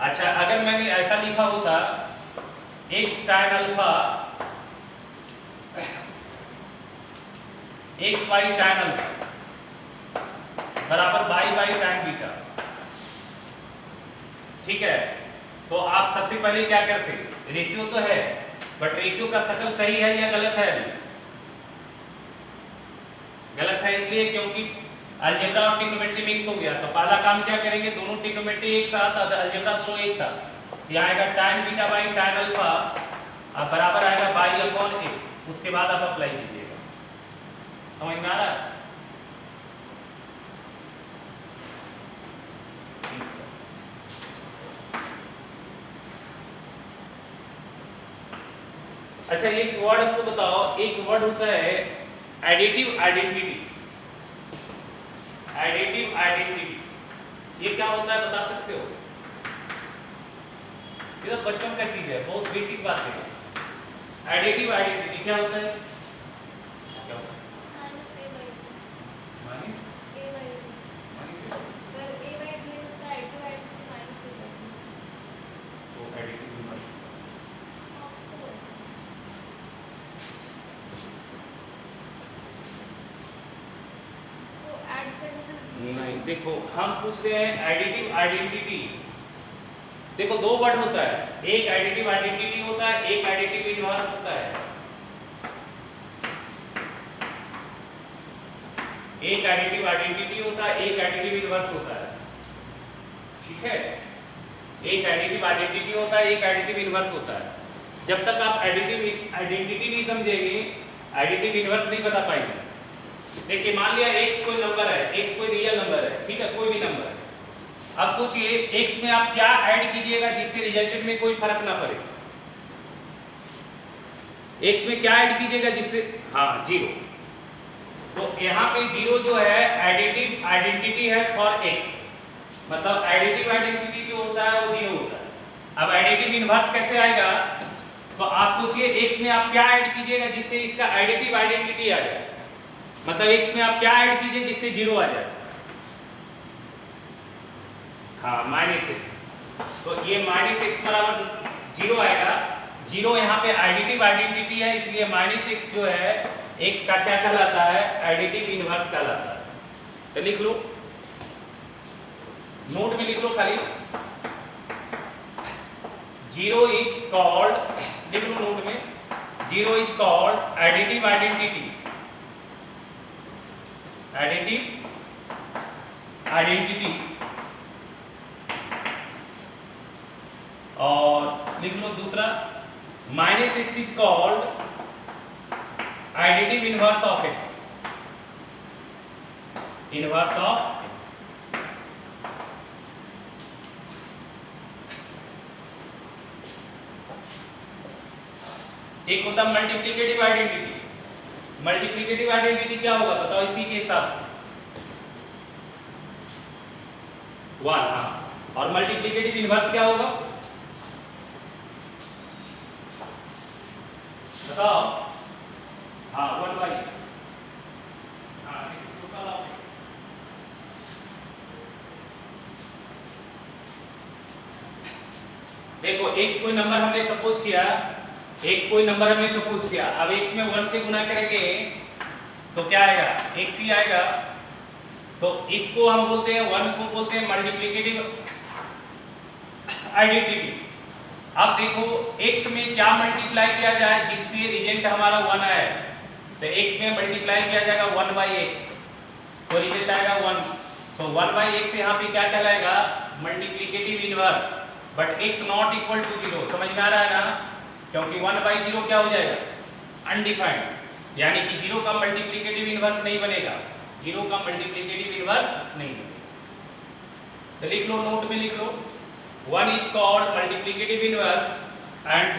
अच्छा, अगर मैंने ऐसा लिखा होता x tan alpha x y tan alpha बराबर y बाई tan बीटा, ठीक है, तो आप सबसे पहले क्या करते? रेशियो तो है, बट रेशियो का शक्ल सही है या गलत है? अभी गलत है, इसलिए क्योंकि अलजेब्रा और ट्रिग्नोमेट्री मिक्स हो गया। तो पहला काम क्या करेंगे? दोनों ट्रिग्नोमेट्री एक साथ और अलजेब्रा दोनों एक साथ। यहाँ आएगा tan beta by tan alpha अब बराबर आएगा y अपॉन x। उसके बाद आप अप्लाई कीजिएगा। समझ में आ रहा है? अच्छा, एक वर्ड हमको बताओ, एक वर्ड होता है एडिटिव आइडेंटिटी। एडिटिव आइडेंटिटी ये क्या होता है बता सकते हो? ये तो बचपन का चीज है, बहुत बेसिक बात है। एडिटिव आइडेंटिटी क्या होता है? क्या होता है? माइनस a बाई b इसका additive identity minus a by b। तो एडिटिव नहीं, देखो हम पूछ रहे हैं एडिटिव आइडेंटिटी। देखो दो वर्ड होता है, एक एडिटिव आइडेंटिटी होता है, एक एडिटिव इनवर्स होता है। एक एडिटिव आइडेंटिटी होता है, एक एडिटिव इनवर्स होता है। ठीक है, एक एडिटिव आइडेंटिटी होता है, एक एडिटिव इनवर्स होता है। जब तक आप एडिटिव आइडेंटिटी नहीं समझेंगे, एडिटिव इनवर्स नहीं बता पाएंगे। देखिए मान लिया x कोई नंबर है, x कोई रियल नंबर है, ठीक है, कोई भी नंबर है। अब सोचिए x में आप क्या ऐड कीजिएगा जिससे रिजल्टेड में कोई फर्क ना पड़े। x में क्या ऐड कीजिएगा जिससे, हाँ 0। तो यहाँ पे 0 जो है एडिटिव आइडेंटिटी है फॉर x, मतलब एडिटिव आइडेंटिटी जो होता है वो 0 होता है। अब एडिटिव इनवर्स कैसे आएगा, तो आप सोचिए x में आप क्या ऐड कीजिएगा जिससे इसका एडिटिव आइडेंटिटी आ जाए, मतलब x में आप क्या ऐड कीजिए जिससे 0 आ जाए। हाँ -x, तो ये -x बराबर 0 आएगा। 0 यहाँ पे एडिटिव आइडेंटिटी है, इसलिए -x जो है x का क्या कहलाता है, एडिटिव इनवर्स कहलाता है। तो लिख लो, नोट में लिख लो खाली, 0 इज कॉल्ड, लिख लो नोट में, 0 is called additive identity, additive identity. और लिख लो दूसरा, -x is called additive inverse of x, inverse of x। एक होता मल्टीप्लिकेटिव आइडेंटिटी। मल्टीप्लिकेटिव आइडेंटिटी क्या होगा बताओ इसी के हिसाब से, 1। हाँ, और मल्टीप्लिकेटिव इनवर्स क्या होगा बताओ, हाँ 1/। हाँ देखो x कोई नंबर हमने सपोज किया, x कोई नंबर हमने सपोज किया, अब x में 1 से गुना करेंगे तो क्या आएगा, x ही आएगा। तो इसको हम बोलते हैं, 1 को बोलते हैं मल्टीप्लिकेटिव आइडेंटिटी। अब देखो x में क्या मल्टीप्लाई किया जाए जिससे रिजल्ट हमारा 1 आए, तो x में मल्टीप्लाई किया जाएगा 1/x, तो रिजल्ट आएगा 1। सो 1/x यहाँ पे क्या कहलाएगा, multiplicative inverse, but x not equal to 0। समझ में आ रहा है ना, क्योंकि 1/0 क्या हो जाएगा, अनडिफाइंड, यानी कि 0 का मल्टीप्लिकेटिव इनवर्स नहीं बनेगा, 0 का मल्टीप्लिकेटिव इनवर्स नहीं बनेगा। तो लिख लो, नोट में लिख लो, 1 is called multiplicative inverse and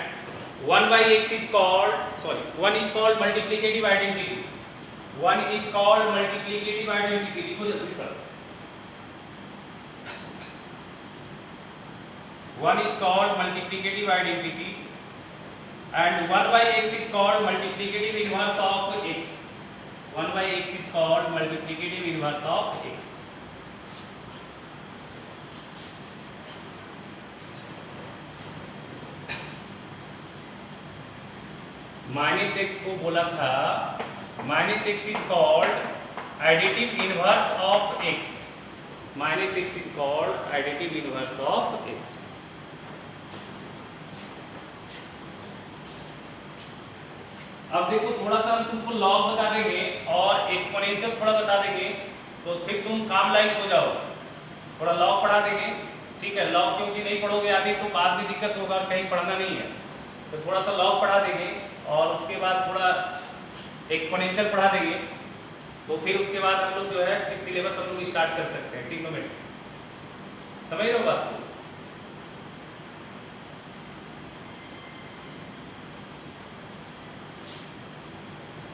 1/x is called, sorry, 1 is called multiplicative identity, 1 is called multiplicative identity। लिखो जल्दी sir, 1 is called multiplicative identity and 1/x is called multiplicative inverse of x, 1/x is called multiplicative inverse of x। -x को बोला था, -x is called additive inverse of x, -x is called additive inverse of x। अब देखो थोड़ा सा हम तुमको log बता देंगे और एक्सपोनेंशियल थोड़ा बता देंगे, तो फिर तुम काम लायक हो जाओ। थोड़ा लॉग पढ़ा देंगे, ठीक है, लॉग क्योंकि नहीं पढ़ोगे अभी तो बाद में दिक्कत होगा, कहीं पढ़ना नहीं है, तो थोड़ा सा लॉग पढ़ा देंगे और उसके बाद थोड़ा एक्सपोनेंशियल पढ़ा देंगे, तो फिर उसके बाद हम लोग जो है फिर सिलेबस हम लोग स्टार्ट कर सकते हैं। ट्रिग्नोमेट्री समझ रहे हो बात को?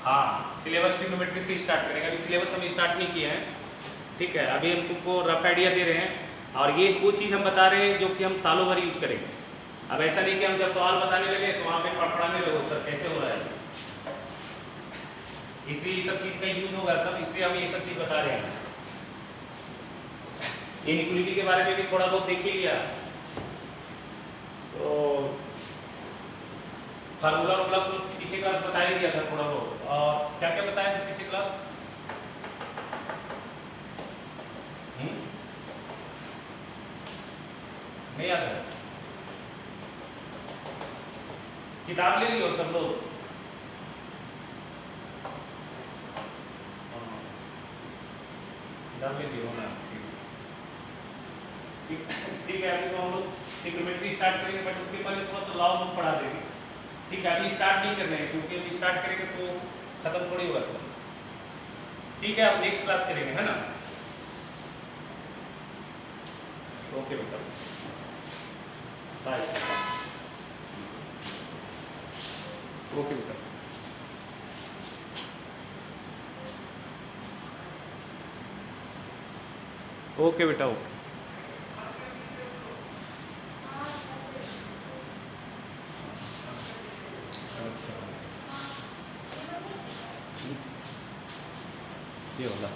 हाँ, सिलेबस ट्रिग्नोमेट्री से स्टार्ट करेंगे, अभी सिलेबस हम स्टार्ट नहीं किए हैं, ठीक है, अभी हम तुमको रफ आइडिया दे रहे हैं और ये वो चीज़ हम बता रहे हैं जो कि हम सालों भर यूज करेंगे। अब ऐसा नहीं कि हम जब सवाल बताने लगे तो वहाँ पे पढ़ाने लगो सर कैसे हो रहा है, इसलिए ये सब चीज़ का यूज होगा सब, इसलिए हम ये सब चीज़ बता रहे हैं। इनइक्वालिटी के बारे में भी थोड़ा बहुत देख ही लिया, तो फार्मूला तो पीछे क्लास बता ही दिया था थोड़ा बहुत, और क्या क्या बताया था पीछे क्लास, नहीं याद है? किताब ले लियो सब लोग, किताब ले लियो ना, ठीक है। अभी तो हम लोग ट्रिग्नोमेट्री स्टार्ट करेंगे, बट उसके पहले थोड़ा सा लॉ बुक पढ़ा देंगे। ठीक है, अभी स्टार्ट नहीं कर रहे हैं क्योंकि अभी स्टार्ट करेंगे तो खत्म थोड़ी होगा। तो ठीक है, अब नेक्स्ट क्लास करेंगे, है ना। ओके बेटा, बाय। ओके बेटा, ओके बेटा, ओके। ये वाला